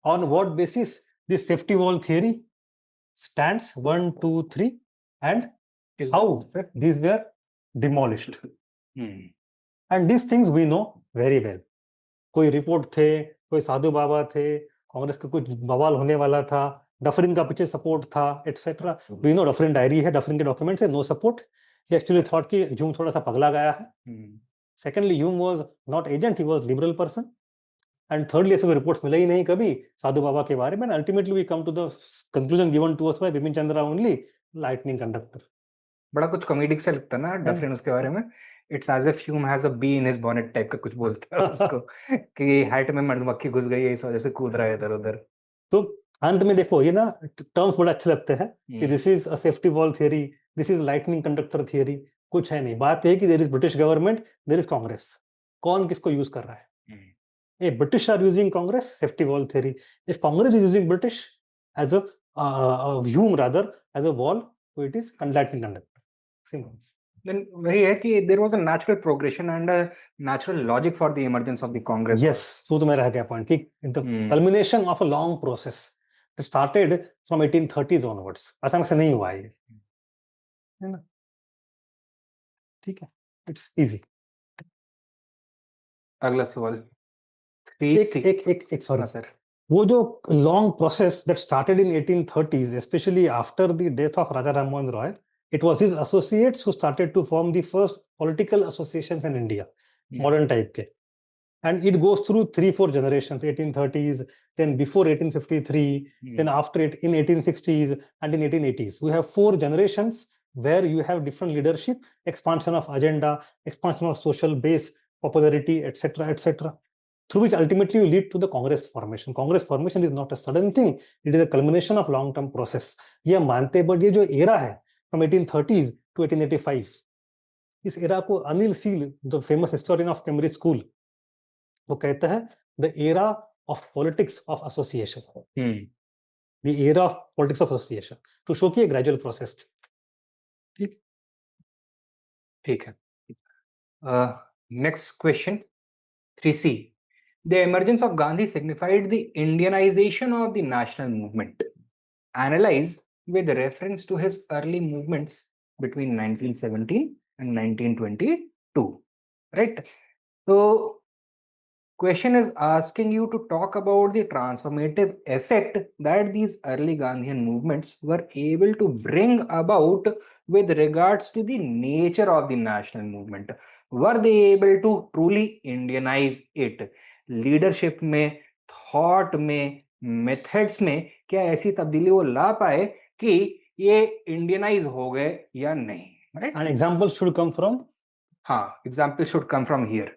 On what basis this safety valve theory stands? 1, 2, 3, and how these were demolished. And these things we know very well. कोई report थे, कोई साधु बाबा थे, कांग्रेस का कुछ बवाल होने वाला था, डफरिन का पीछे सपोर्ट था, etcetera. We know Dufferin diary है, डफरिन के डॉक्यूमेंट्स है, no support. He actually thought कि ह्यूम थोड़ा सा पगला गया है. Secondly Hume was not agent, he was liberal person. And thirdly ऐसे कोई रिपोर्ट्स मिले ही नहीं कभी साधु बाबा के बारे में. Ultimately we come to the conclusion given to us by Bipin Chandra only, lightning conductor. बड़ा कुछ कॉमेडिक से लगता ना डफरिन उसके बारे में. It's as if Hume has a bee in his bonnet type का कुछ बोलता है उसको कि हैट में मधुमक्खी घुस गई है इस वजह से कूद रहा है इधर उधर. तो अंत में देखो ये ना टर्म्स बड़े अच्छे लगते हैं कि this is a safety valve theory, this is lightning conductor theory. कुछ है नहीं. बात है कि there is British government, there is Congress. कौन किसको यूज कर रहा है? A British are using Congress safety valve theory. If Congress is using British as a Hume rather as a wall, so it is lightning conductor. Simple. Then वही है कि there was a natural progression and a natural logic for the emergence of the Congress. Yes, so तो मेरा है क्या point कि the culmination of a long process that started from 1830s onwards. अचानक से नहीं हुआ ये, है ना? ठीक है, इट्स इजी. अगला सवाल एक 3C. एक एक एक सॉरी हाँ सर. वो जो long process that started in 1830s, especially after the death of Raja Ram Mohan Roy, it was his associates who started to form the first political associations in India, modern type के. And it goes through 3-4 generations, 1830s, then before 1853, then after it in 1860s and in 1880s. We have 4 generations where you have different leadership, expansion of agenda, expansion of social base, popularity, etc., etc. Through which ultimately you lead to the Congress formation. Congress formation is not a sudden thing; it is a culmination of long-term process. ये मानते but ये जो era है from 1830s to 1885, इस era को Anil seal, the famous historian of Cambridge School, वो कहता है the era of politics of association. The era of politics of association. To show कि ये gradual process थी. ठीक है. Next question 3C. The emergence of Gandhi signified the Indianization of the national movement. Analyze with reference to his early movements between 1917 and 1922. Right? So, question is asking you to talk about the transformative effect that these early Gandhian movements were able to bring about with regards to the nature of the national movement. Were they able to truly Indianize it? Leadership में, thought में, methods में क्या ऐसी तब्दीली वो ला पाए कि ये इंडियनाइज हो गए या नहीं? Right? And examples should come from. हाँ, examples should come from here.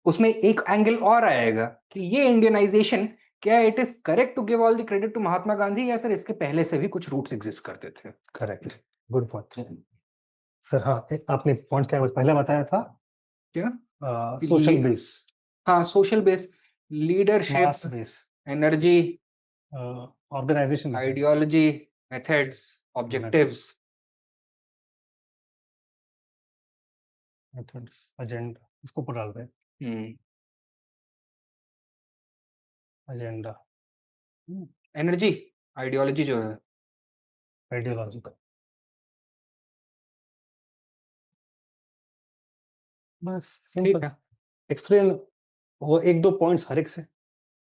उसमें एक एंगल और आएगा कि ये इंडियनाइजेशन क्या it is correct to give all the credit to Mahatma Gandhi या फिर इसके पहले से भी कुछ रूट्स एग्जिस्ट करते थे? Correct, good point sir. हाँ, आपने पॉइंट क्या पहले बताया था क्या? Social base. हाँ, social base, leadership, base, energy, organisation, ideology, methods, objectives, methods, agenda, इसको ऊपर डालते हैं. एजेंडा, एनर्जी, आइडियोलॉजी जो है आइडियोलॉजी. बस सिंपल एक्सप्लेन वो 1-2 पॉइंट्स हर एक से.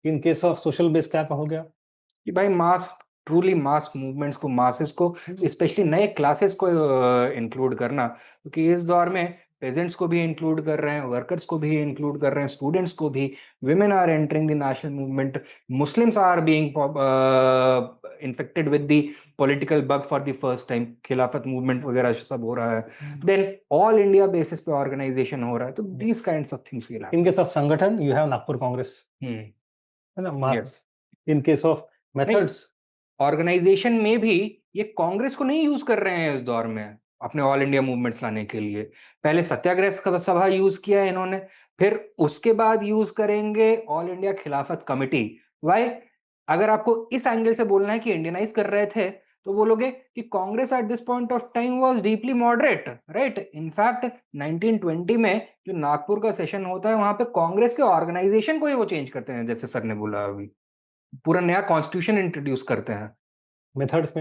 इन केस ऑफ सोशल बेस क्या कहोगे आप? कि भाई मास, ट्रूली मास मूवमेंट्स को, मासेस को, स्पेशली नए क्लासेस को इंक्लूड करना, क्योंकि इस दौर में पेजेंट्स को भी इंक्लूड कर रहे हैं, वर्कर्स को भी इंक्लूड कर रहे हैं, स्टूडेंट्स को भी, women are entering the national movement, Muslims are being infected with the political bug for the first time, खिलाफत मूवमेंट वगैरह सब हो रहा है, then all India basis पे ऑर्गेनाइजेशन हो रहा है, तो these kinds of things will happen. In case of संगठन, you have नागपुर कांग्रेस, है ना? Yes. In case of methods, organisation में भी ये कांग्रेस को नहीं यूज कर रहे हैं इस दौर में अपने ऑल इंडिया मूवमेंट्स लाने के लिए. पहले सत्याग्रह सभा यूज किया है इन्होंने, फिर उसके बाद यूज करेंगे ऑल इंडिया खिलाफत कमेटी. वाई? अगर आपको इस एंगल से बोलना है कि इंडियनाइज कर रहे थे, तो बोलोगे कि Congress at this point of time was deeply moderate, right? In fact 1920 में जो नागपुर का सेशन होता है, वहां पे कांग्रेस के ऑर्गेनाइजेशन को ही वो चेंज करते हैं, जैसे सर ने बोला, अभी पूरा नया कॉन्स्टिट्यूशन इंट्रोड्यूस करते हैं. मेथड्स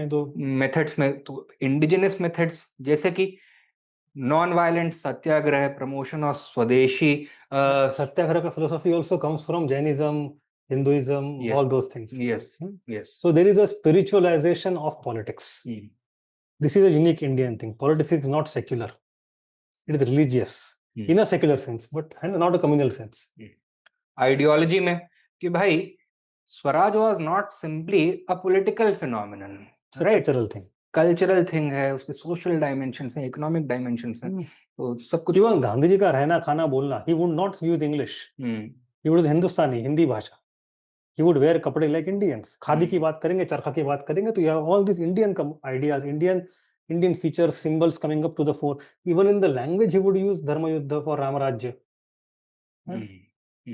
में तो इंडिजिनस मेथड्स, जैसे कि non violent Satyagraha, promotion of स्वदेशी. सत्याग्रह का philosophy also comes from Jainism, Hinduism, all those things. Yes. So there is a spiritualization of politics. This is a unique Indian thing. Politics is not secular. It is religious in a secular sense, but not a communal sense. Ideology में कि भाई Swaraj was not simply a political phenomenon. It's a cultural thing. Cultural thing है, उसके social dimensions हैं, economic dimensions हैं, तो सब कुछ. इवन गांधी जी का रहना खाना बोलना, he would not use English. He would use हिंदुस्तानी, हिंदी भाषा. He would wear कपड़े like Indians. खादी की बात करेंगे, चरखा की बात करेंगे, तो you have all these Indian ideas, Indian features, symbols coming up to the fore. Even in the language, he would use Dharma Yuddha for Ramarajya.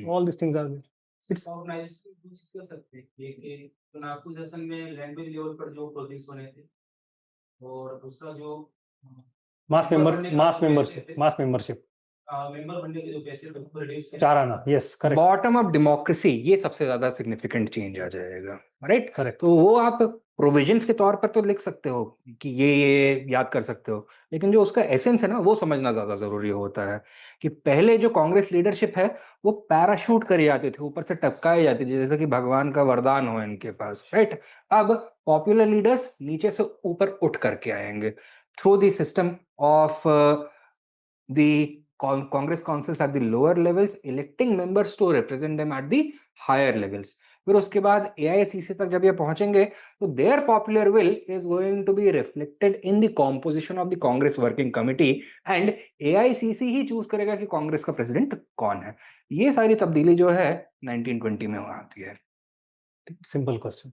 All these things are there. It's कर सकते हैं कि Nagpur session में language level पर जो projects बने थे, और दूसरा जो mass membership. मेंबर बनने के जो पैसे रिड्यूस 4 आना, yes correct bottom up democracy, ये सबसे ज्यादा सिग्निफिकेंट चेंज आ जाएगा, राइट। करेक्ट। तो वो आप प्रोविजंस के तौर पर तो लिख सकते हो कि ये याद कर सकते हो, लेकिन जो उसका एसेंस है ना, वो समझना ज्यादा जरूरी होता है। कि पहले जो कांग्रेस लीडरशिप है वो पैराशूट करी जाते थे, ऊपर से टपकाए जाते थे, जैसे कि भगवान का वरदान हो इनके पास, राइट। अब पॉपुलर लीडर्स नीचे से ऊपर उठ करके आएंगे through the system of the Congress councils at the lower levels, electing members to represent them at the higher levels. फिर उसके बाद AICC तक जब ये पहुंचेंगे तो their popular will is going to be reflected in the composition of the Congress working committee and AICC he choose करेगा कि कांग्रेस का प्रेसिडेंट कौन है। ये सारी तब्दीली जो है 1920 में आती है। Simple question.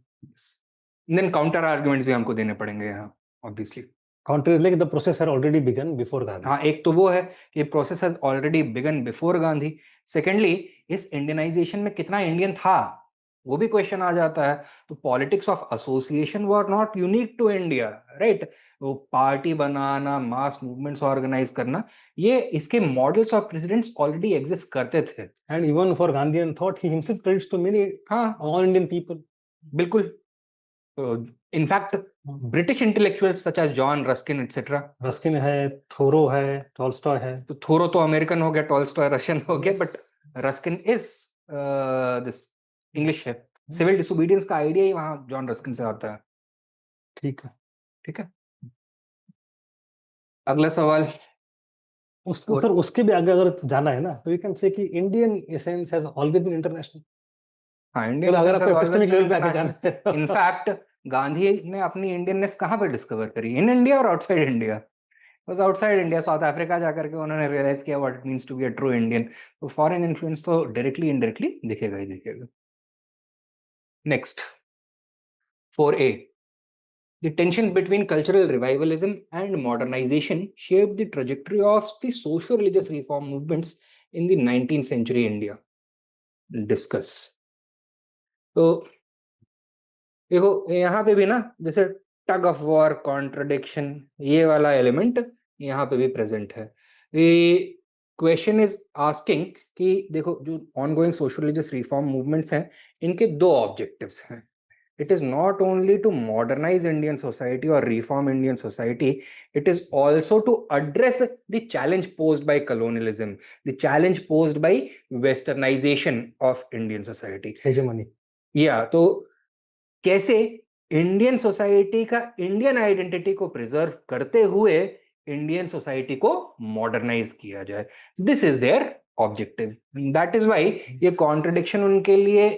Then counter arguments भी हमको देने पड़ेंगे यहाँ obviously. Counter like the process had already begun before Gandhi. हाँ, एक तो वो है कि process has already begun before Gandhi. Secondly, इस इंडियनाइजेशन में कितना इंडियन था वो भी क्वेश्चन आ जाता है। तो politics of association were not unique to India, right. वो पार्टी बनाना, मास मूवमेंट्स ऑर्गेनाइज करना, ये इसके models of presidents already exist करते थे। And even for Gandhian thought he himself credits to many all Indian people. बिल्कुल। in fact, British intellectuals such as John Ruskin etc. Ruskin है, थोरो है, Tolstoy है। तो थोरो तो अमेरिकन हो गया, टॉल्स्टॉय रशियन हो गया, but Ruskin is this English है। सिविल डिसोबीडियंस का आइडिया ही वहां जॉन रस्किन से आता है। ठीक है, ठीक है। अगला सवाल, उसको सर उसके भी आगे अगर जाना है ना तो यू कैन से कि Indian essence has always been international. हाँ, इंडियन अगर आपको एपिस्टेमिक लेवल पे आगे जाना है। इनफैक्ट गांधी ने अपनी इंडियननेस कहाँ पे डिस्कवर करी? इन इंडिया और outside India? was outside India, South Africa जाकर के उन्होंने रियलाइज किया what it means to be a true Indian. तो फॉरेन इन्फ्लुएंस तो डायरेक्टली इनडायरेक्टली दिखेगा ही दिखेगा। Next 4A, the tension between cultural revivalism and modernization shaped the trajectory of the socio-religious reform movements in the 19th century India. Discuss. तो देखो यहाँ पे भी ना जैसे टग ऑफ वॉर, कॉन्ट्रडिक्शन, ये वाला एलिमेंट यहाँ पे भी प्रेजेंट है। द क्वेश्चन इज आस्किंग कि देखो जो ongoing social religious reform movements हैं, इनके दो ऑब्जेक्टिव्स हैं। It is not only to modernise Indian society और reform Indian society, it is also to address the challenge posed by colonialism, the challenge posed by westernisation of Indian society, hegemony. या तो कैसे Indian society का Indian identity को preserve करते हुए Indian society को modernise किया जाए। This is their objective. That is why ये कॉन्ट्रडिक्शन उनके लिए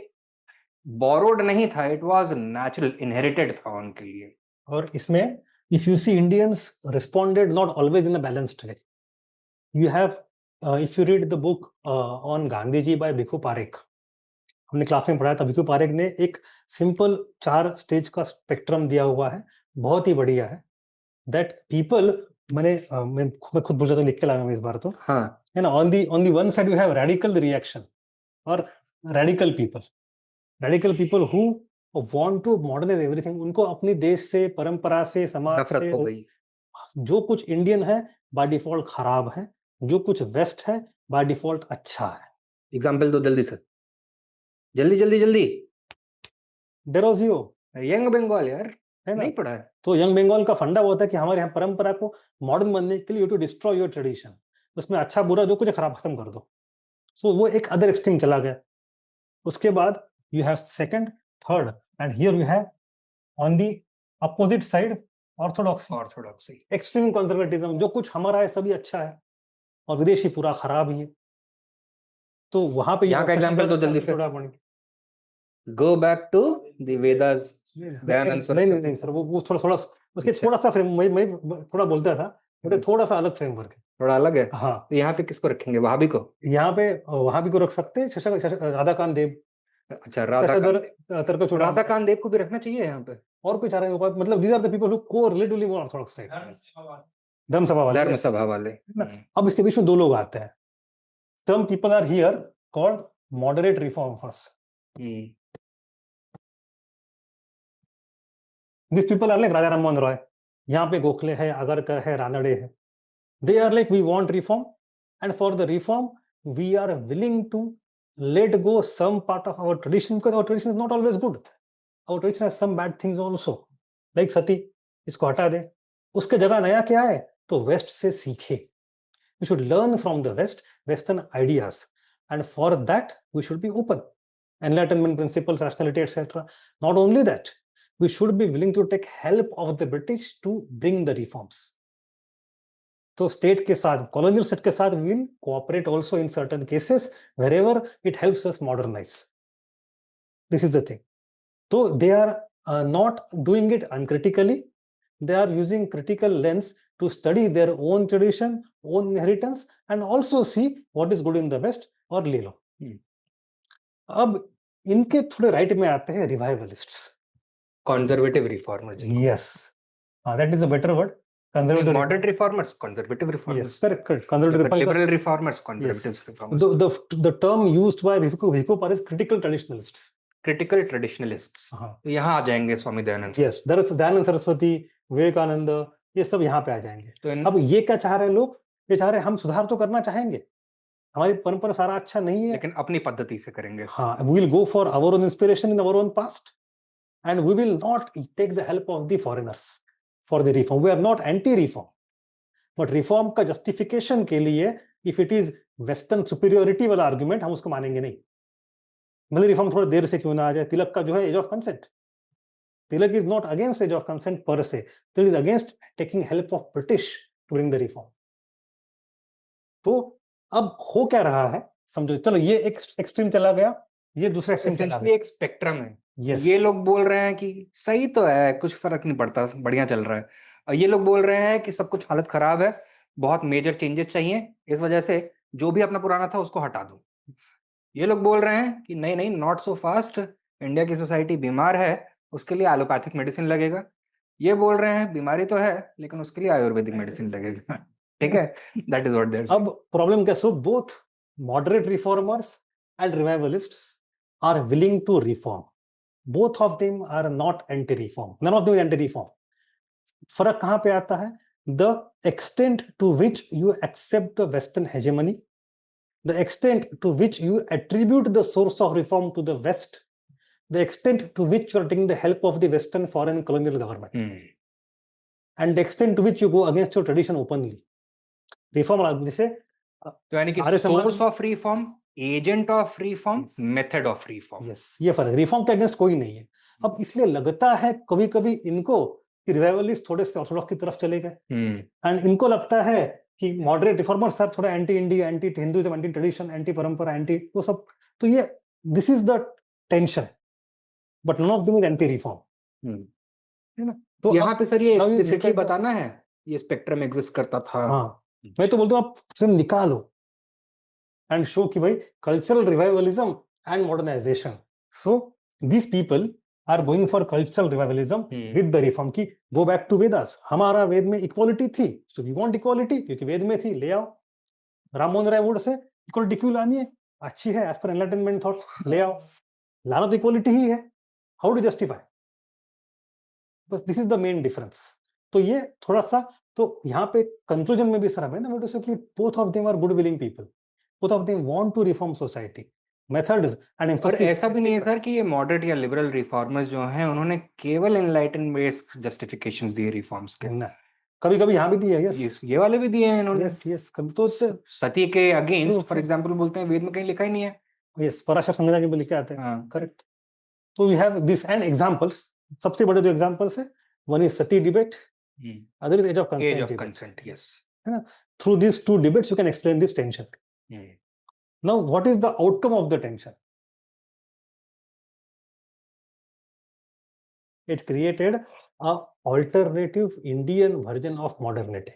बोरोड नहीं था, इट वाज नेचुरल, इनहेरिटेड था उनके लिए। और इसमें if you see Indians responded not always in a balanced way. You have if you read the book on Gandhi ji by Bhikhu Parekh, हमने क्लास में पढ़ाया था। भिखू पारेख ने एक सिंपल 4 स्टेज का स्पेक्ट्रम दिया हुआ है, बहुत ही बढ़िया है। दैट पीपल, मैं खुद भूल जाता हूँ, लिख के लाया मैं इस बार तो, हाँ, है ना। On the one side you have radical reaction और radical people who want to modernise everything. उनको अपनी देश से, परंपरा से, समाज नफरत से, हो गई। जो कुछ इंडियन है बाय डिफॉल्ट खराब है, जो कुछ वेस्ट है बाय डिफॉल्ट अच्छा है। एग्जांपल दो जल्दी से, जल्दी जल्दी जल्दी। डेरोजियो, यंग बंगाल यार, है ना। नहीं पढ़ा है। तो यंग बंगाल का फंडा होता है कि हमारे यहाँ परंपरा को मॉडर्न बनने के लिए you to destroy your tradition, उसमें अच्छा बुरा जो कुछ है खराब खत्म कर दो। सो वो एक अदर एक्सट्रीम चला गया। उसके बाद you have second, third, and here you have on the opposite side orthodoxy, extreme conservatism. जो कुछ हमारा है सभी अच्छा है और विदेशी पूरा खराब ही है। तो वहां पे यहाँ का एग्जांपल तो जल्दी से, go back to the Vedas. नहीं सर, वो थोड़ा उसके अच्छा। थोड़ा सा फ्रेम मैं थोड़ा बोलता था, मुझे थोड़ा सा अलग फ्रेमवर्क है, थोड़ा अलग है। हाँ। तो यहाँ पे किसको रखेंगे? वहाबी को? यहाँ पे वहां भी को रख सकते हैं, राधाकांत देव। अच्छा, राधाकांत राधाकांत देव को भी रखना चाहिए यहाँ पे। और कोई चाह रहे हैं, मतलब these are the people who co-relate only more orthodox side, धर्म सभा वाले। धर्म सभा वाले। अब इसके बीच में 2 लोग आते हैं। some people are here called moderate reformers. These people are like Raja Ram Mohan Roy, यहाँ पे गोखले है, आगरकर है, रानडे है। They are like we want reform and for the reform we are willing to let go some part of our tradition, because our tradition is not always good. Our tradition has some bad things also, like sati, इसको हटा दे, उसके जगह नया क्या है, तो waste से सीखे. We should learn from the West, Western ideas, and for that we should be open. Enlightenment principles, rationality, etc. Not only that, we should be willing to take help of the British to bring the reforms. तो state के साथ, colonial state के साथ we will cooperate also in certain cases wherever it helps us modernize. This is the thing. So they are not doing it uncritically. They are using critical lens to study their own tradition, own inheritance, and also see what is good in the West और ले लो. अब इनके थोड़े right में आते हैं रिवाइवलिस्ट्स. Conservative reformers. Yes, that is a better word. Conservative Moderate reformers, conservative reformers. Yes, correct. Conservative Liberal reformers, conservative reformers. The term used by Vico Parr is critical traditionalists. Critical traditionalists. तो यहाँ आ जाएंगे Swami Dayanand. Yes, Dayanand Saraswati, Vivekananda, ये सब यहाँ पे आ जाएंगे. तो अब ये क्या चाह रहे हैं लोग? ये चाह रहे हैं हम सुधार तो करना चाहेंगे, हमारी परंपरा सारा अच्छा नहीं है, लेकिन अपनी पद्धति से करेंगे. हाँ, we will go for our own inspiration in our own past, and we will not take the help of the foreigners for the reform. We are not anti-reform, but reform का justification के लिए, if it is western superiority वाला argument, हम उसको मानेंगे नहीं. मतलब reform थोड़ा देर से क्यों ना आ जाए. तिलक का जो है age of consent, Tilak is not against age of consent per se, Tilak is against taking help of British to bring the reform. तो अब हो क्या रहा है समझो, चलो ये एक एक्सट्रीम चला गया, ये दूसरा एक्सट्रीम चला गया. एक स्पेक्ट्रम है. Yes. ये लोग बोल रहे हैं कि सही तो है, कुछ फर्क नहीं पड़ता, बढ़िया चल रहा है. और ये लोग बोल रहे हैं कि सब कुछ हालत खराब है, बहुत मेजर चेंजेस चाहिए, इस वजह से जो भी अपना पुराना था उसको हटा दो. ये लोग बोल रहे हैं कि नहीं नहीं, नॉट सो फास्ट, इंडिया की सोसाइटी बीमार है, उसके लिए एलोपैथिक मेडिसिन लगेगा. ये बोल रहे हैं बीमारी तो है लेकिन उसके लिए आयुर्वेदिक मेडिसिन लगेगा. ठीक है, दैट इज व्हाट देयर. अब प्रॉब्लम क्या, so both moderate reformers and revivalists are willing to reform. Both of them are not anti-reform. None of them is anti-reform. फर्क कहां पे आता है? The extent to which you accept the Western hegemony, the extent to which you attribute the source of reform to the West, the extent to which you are taking the help of the Western foreign colonial government, and the extent to which you go against your tradition openly. Reform जैसे तो यानी कि source of reform, agent of reform, method of reform. Yes, ये फर्क. Reform के against कोई नहीं है. अब इसलिए लगता है कभी कभी इनको कि रिवाइवलिस्ट थोड़े से ऑर्थोडॉक्स की तरफ चले गए, एंड इनको लगता है कि मॉडरेट रिफॉर्मर्स सर थोड़ा anti India, anti Hinduism, anti tradition, anti परंपरा, एंटी वो सब. तो ये this is the tension, but none of them is anti reform. है ना? तो यहाँ पे सर ये now you explicitly look at बताना है ये स्पेक्ट्रम एग्जिस्ट करता था. हाँ, मैं तो बोलता हूँ आप फिल्म निकालो and show कि भाई cultural revivalism and modernization. So these people are going for cultural revivalism with the reform की. Go back to Vedas. हमारा वेद में equality थी, so we want equality क्योंकि वेद में थी, ले आओ. Ram Mohan Roy would say equality क्यों लानी है? अच्छी है as per enlightenment thought, ले आओ. लाना तो equality ही है. How to justify? बस this is the main difference. तो ये थोड़ा सा, तो यहाँ पे conclusion में भी सर हमें ना बोलो कि both of them are good willing people. Both of them want to reform society. Methods and emphasis. और ऐसा भी नहीं है सर कि ये मॉडरेट या लिबरल रिफॉर्मर्स जो हैं उन्होंने केवल एनलाइटन बेस्ड जस्टिफिकेशंस दिए रिफॉर्म्स के. कभी कभी यहाँ भी दिए. यस, ये वाले भी दिए हैं इन्होंने. यस कभी तो सती के अगेंस्ट फॉर एग्जांपल बोलते हैं, वेद में कहीं लिखा ही नहीं है. यस, पराशर संहिता के भी लिखे आते हैं. हाँ, करेक्ट. तो we have this and examples. सबसे बड़े दो एग्जांपल्स है, one is sati debate, other is age of consent. Yes, है ना? Through this two debates you can explain this tension. Now, what is the outcome of the tension? It created a alternative Indian version of modernity.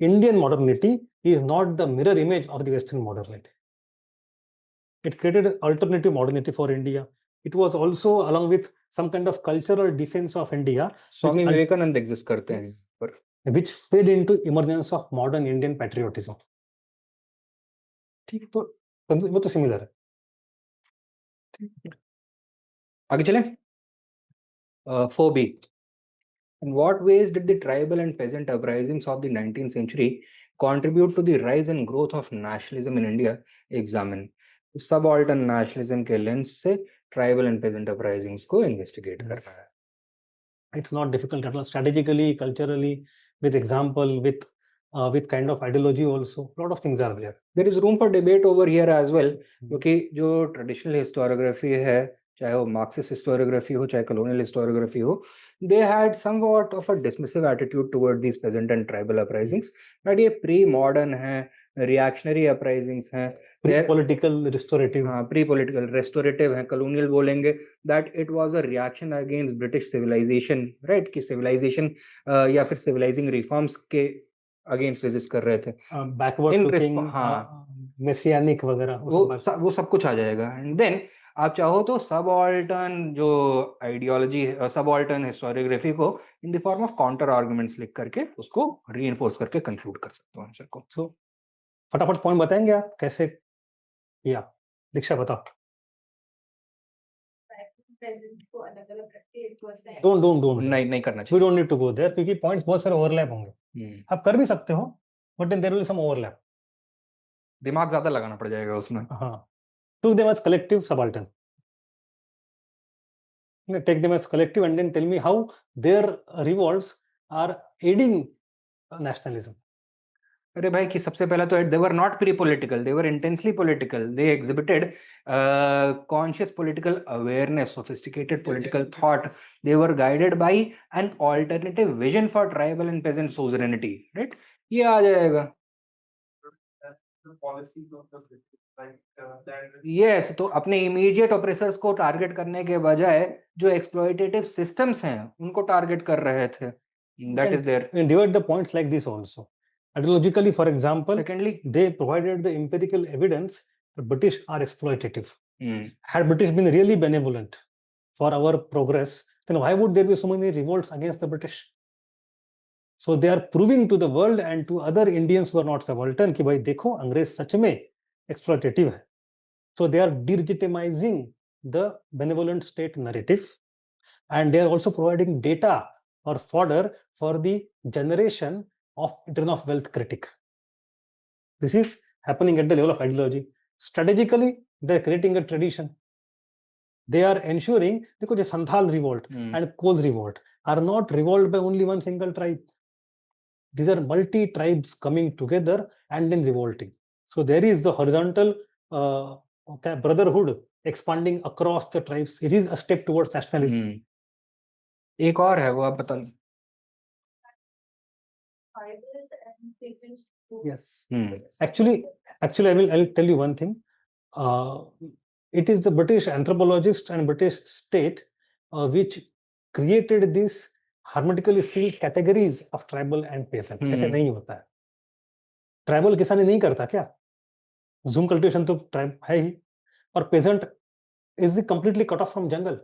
Indian modernity is not the mirror image of the Western modernity. It created alternative modernity for India. It was also along with some kind of cultural defense of India. Swami Vivekananda exist करते हैं पर, which fed into emergence of modern Indian patriotism. ठीक, तो वो तो similar है. आगे चले. 4B, In what ways did the tribal and peasant uprisings of the 19th century contribute to the rise and growth of nationalism in India? Examine. Subaltern nationalism के lens से tribal and pageant uprisings को investigate करना है. It's not difficult at all. Strategically, culturally, with example, with kind of ideology also. A lot of things are there. There is room for debate over here as well, क्योंकि जो traditional historiography है, चाहे वो Marxist historiography हो, चाहे colonial historiography हो, they had somewhat of a dismissive attitude toward these peasant and tribal uprisings. But ये pre-modern है, reactionary uprisings हैं, Pre-political restorative. हाँ, pre-political restorative हैं, colonial बोलेंगे, that it was a reaction against British civilization, right? कि civilization या फिर civilizing reforms के against resist कर रहे थे. Backward In looking, हाँ, messianic वगैरह वो सब कुछ आ जाएगा. एंड देन आप चाहो तो सबऑल्टर्न जो आइडियोलॉजी सबऑल्टर्न हिस्टोरियोग्राफी को in the form of counter arguments लिख करके उसको रीइंफोर्स करके कंक्लूड कर सकते हो आंसर को. सो फटाफट पॉइंट बताएंगे आप कैसे किया? दीक्षा बताओ. Present को अलग अलग करके it was like Don't. नहीं करना We चाहिए. don't need to go there क्योंकि पॉइंट्स बहुत सारे ओवरलैप होंगे. आप कर भी सकते हो, but then there will be some overlap. दिमाग ज्यादा लगाना पड़ जाएगा उसमें. हाँ. Took them as collective subaltern. Take them as collective and then tell me how their revolts are aiding nationalism. अरे भाई कि सबसे पहला तो they were not pre-political, they were intensely political. They exhibited conscious political awareness, sophisticated political thought. They were guided by an alternative vision for tribal and peasant sovereignty, right? ये आ जाएगा. The policies of the British, like that. Yes, तो अपने immediate oppressors को target करने के बजाय जो exploitative systems हैं उनको टारगेट कर रहे थे. That is there. And divide the points like this also. Ideologically, for example, Secondly, they provided the empirical evidence that British are exploitative. hmm, Had British been really benevolent for our progress, then why would there be so many revolts against the British? So they are proving to the world and to other Indians who are not subaltern कि भाई देखो अंग्रेज सच में exploitative है. So they are delegitimizing the benevolent state narrative, and they are also providing data or fodder for the generation of return of wealth critic. This is happening at the level of ideology. Strategically, they are creating a tradition. They are ensuring देखो जो Santhal revolt and Koल revolt are not revolt by only one single tribe. These are multi tribes coming together and then revolting. So there is the horizontal brotherhood expanding across the tribes. It is a step towards nationalism. एक और है वो आप बता. tribals and peasants. Yes. Hmm. Actually, I'll tell you one thing. It is the British anthropologists and British state which created these hermetically sealed categories of tribal and peasant. ऐसे नहीं होता है. Tribal किसानी नहीं करता क्या? Zoom cultivation तो tribe है ही, और peasant is completely cut off from jungle.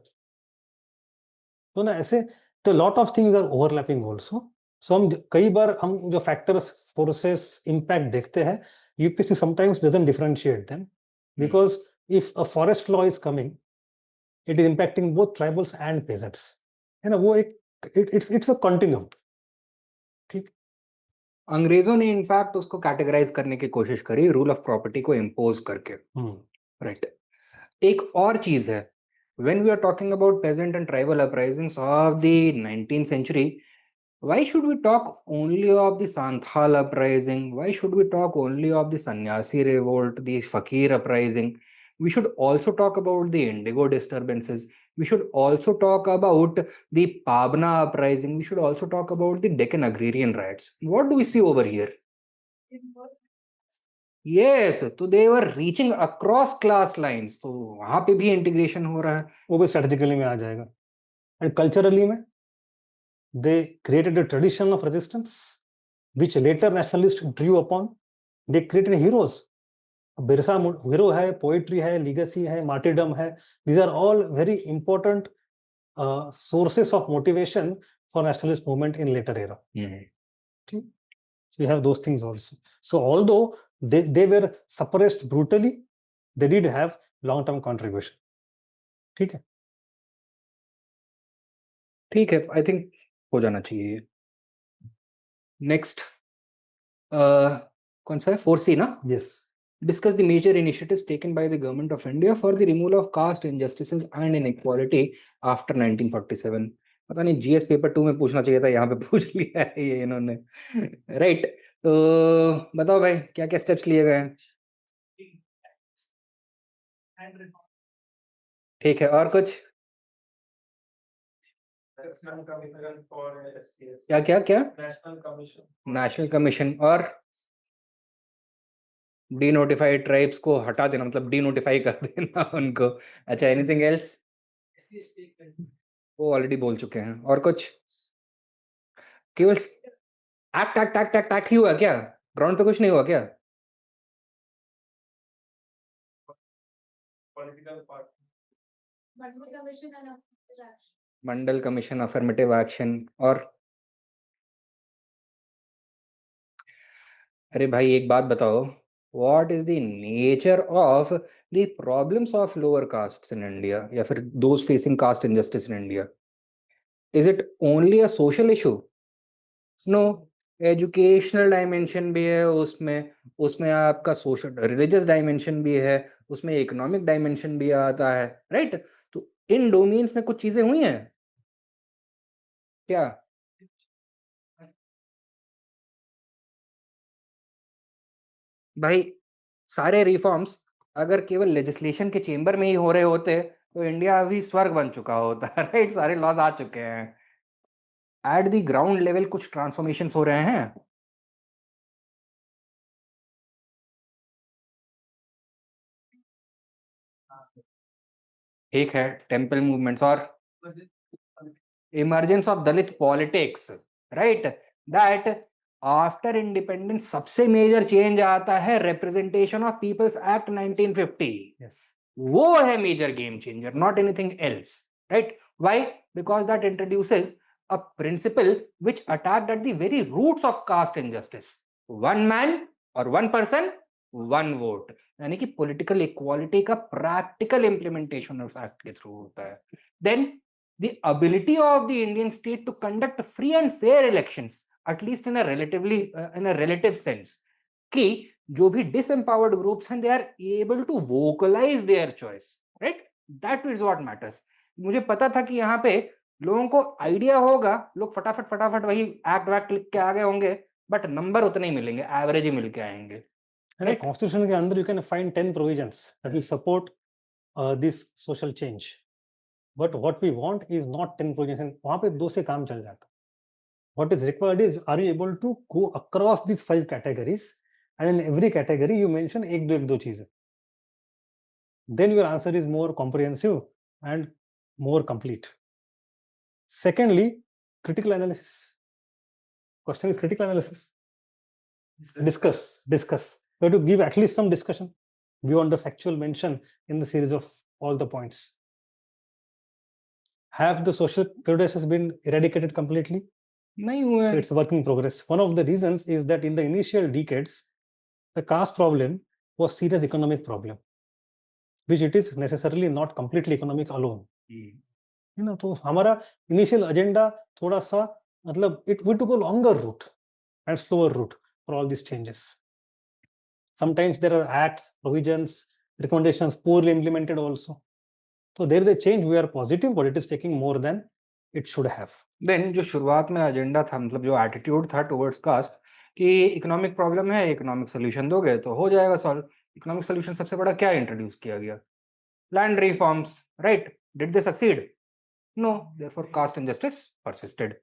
तो ना ऐसे तो lot of things are overlapping also. So हम कई बार हम जो factors, forces, impact देखते हैं, UPSC sometimes doesn't differentiate them because if a forest law is coming, it is impacting both tribals and peasants. है ना, वो एक it's a continuum. ठीक. अंग्रेजों ने इनफैक्ट उसको कैटेगराइज करने की कोशिश करी रूल ऑफ प्रॉपर्टी को इम्पोज करके. राइट. एक और चीज है, when we are talking about peasant and tribal uprisings of the 19th century, why should we talk only of the Santhal uprising? Why should we talk only of the Sannyasi revolt, the Fakir uprising? We should also talk about the Indigo disturbances. We should also talk about the Pabna uprising. We should also talk about the Deccan agrarian riots. What do we see over here? Yes, so they were reaching across class lines. तो वहां पे भी integration हो रहा है. वो भी strategically में आ जाएगा. एंड कल्चरली में they created a tradition of resistance which later nationalists drew upon. They created heroes. Birsa hero है, पोएट्री है, लीगेसी है, मार्टिडम है. These are all very important sources of motivation for nationalist movement in later era. Okay? So you have those things also. So although they were suppressed brutally, they did have long-term contribution. ठीक है. ठीक है. I think हो जाना चाहिए। Next कौन सा है? 4C ना? Yes. Discuss the major initiatives taken by the government of India for the removal of caste injustices and inequality after 1947. पता नहीं GS पेपर 2 में पूछना चाहिए था, यहाँ पे पूछ लिया है ये इन्होंने। राइट, तो बताओ भाई क्या क्या स्टेप्स लिए गए हैं? ठीक है, और कुछ? National Commission for SCS. क्या क्या क्या? National Commission. नेशनल कमीशन और डीनोटिफाइड ट्राइब्स को हटा देना, मतलब डीनोटिफाई कर देना उनको। अच्छा, एनीथिंग एल्स? वो ऑलरेडी बोल चुके हैं। और कुछ? केवल act act act act act ही हुआ क्या? ग्राउंड पे कुछ नहीं हुआ क्या? Political party. Multiple commission and affirmative action. Mandal commission, affirmative action और अरे भाई एक बात बताओ, what is the nature of the problems of lower castes in India या फिर those facing caste injustice in India? Is it only a social issue? No, educational dimension भी है उसमें, उसमें आपका सोशल रिलीजियस डायमेंशन भी है, उसमें इकोनॉमिक डायमेंशन भी आता है, राइट? तो इन डोमेन्स में कुछ चीजें हुई हैं क्या? भाई सारे रिफॉर्म्स अगर केवल लेजिस्लेशन के चेंबर में ही हो रहे होते तो इंडिया अभी स्वर्ग बन चुका होता। राइट, सारे लॉज आ चुके हैं। एट द ग्राउंड लेवल कुछ ट्रांसफॉर्मेशंस हो रहे हैं। ठीक है, टेम्पल मूवमेंट्स और emergence of Dalit politics, right? That after independence सबसे मेजर चेंज आता है representation of peoples act 1950। Yes. वो है major game changer, not anything else, right? Why? Because that introduces a principle which attacked at the very roots of caste injustice. One man or one person, one vote. यानी कि political equality का practical implementation उस act के through होता है। Then the ability of the Indian state to conduct free and fair elections, at least in a relative sense, कि जो भी disempowered groups हैं, they are able to vocalize their choice, right? That is what matters. मुझे पता था कि यहाँ पे लोगों को आइडिया होगा, लोग फटाफट वही एक्ट वैक्ट लिख के आ गए होंगे, बट नंबर उतने ही मिलेंगे, एवरेज ही मिल के आएंगे। And constitution के अंदर you can find 10 provisions that will support this social change. But what we want is not 10 provisions. वहाँ पे 2 से काम चल जाता। What is required is, are you able to go across these 5 categories, and in every category you mention एक दो चीजें. Then your answer is more comprehensive and more complete. Secondly, critical analysis. Question is critical analysis. Discuss. You have to give at least some discussion beyond the factual mention in the series of all the points. Have the social prejudices been eradicated completely? नहीं हुआ। So it's a work in progress. One of the reasons is that in the initial decades, the caste problem was serious economic problem, which it is necessarily not completely economic alone. You know, तो हमारा initial agenda थोड़ा सा मतलब we took a longer route and slower route for all these changes. Sometimes there are acts, provisions, recommendations poorly implemented also. So there is a change. We are positive, but it is taking more than it should have. Then जो शुरुआत में agenda था, मतलब जो attitude था towards cast कि economic problem है, economic solution दोगे तो हो जाएगा सॉल्व। इकोनॉमिक सोल्यूशन सबसे बड़ा क्या इंट्रोड्यूस किया गया? Land reforms, right? Did they succeed? No, therefore caste injustice persisted.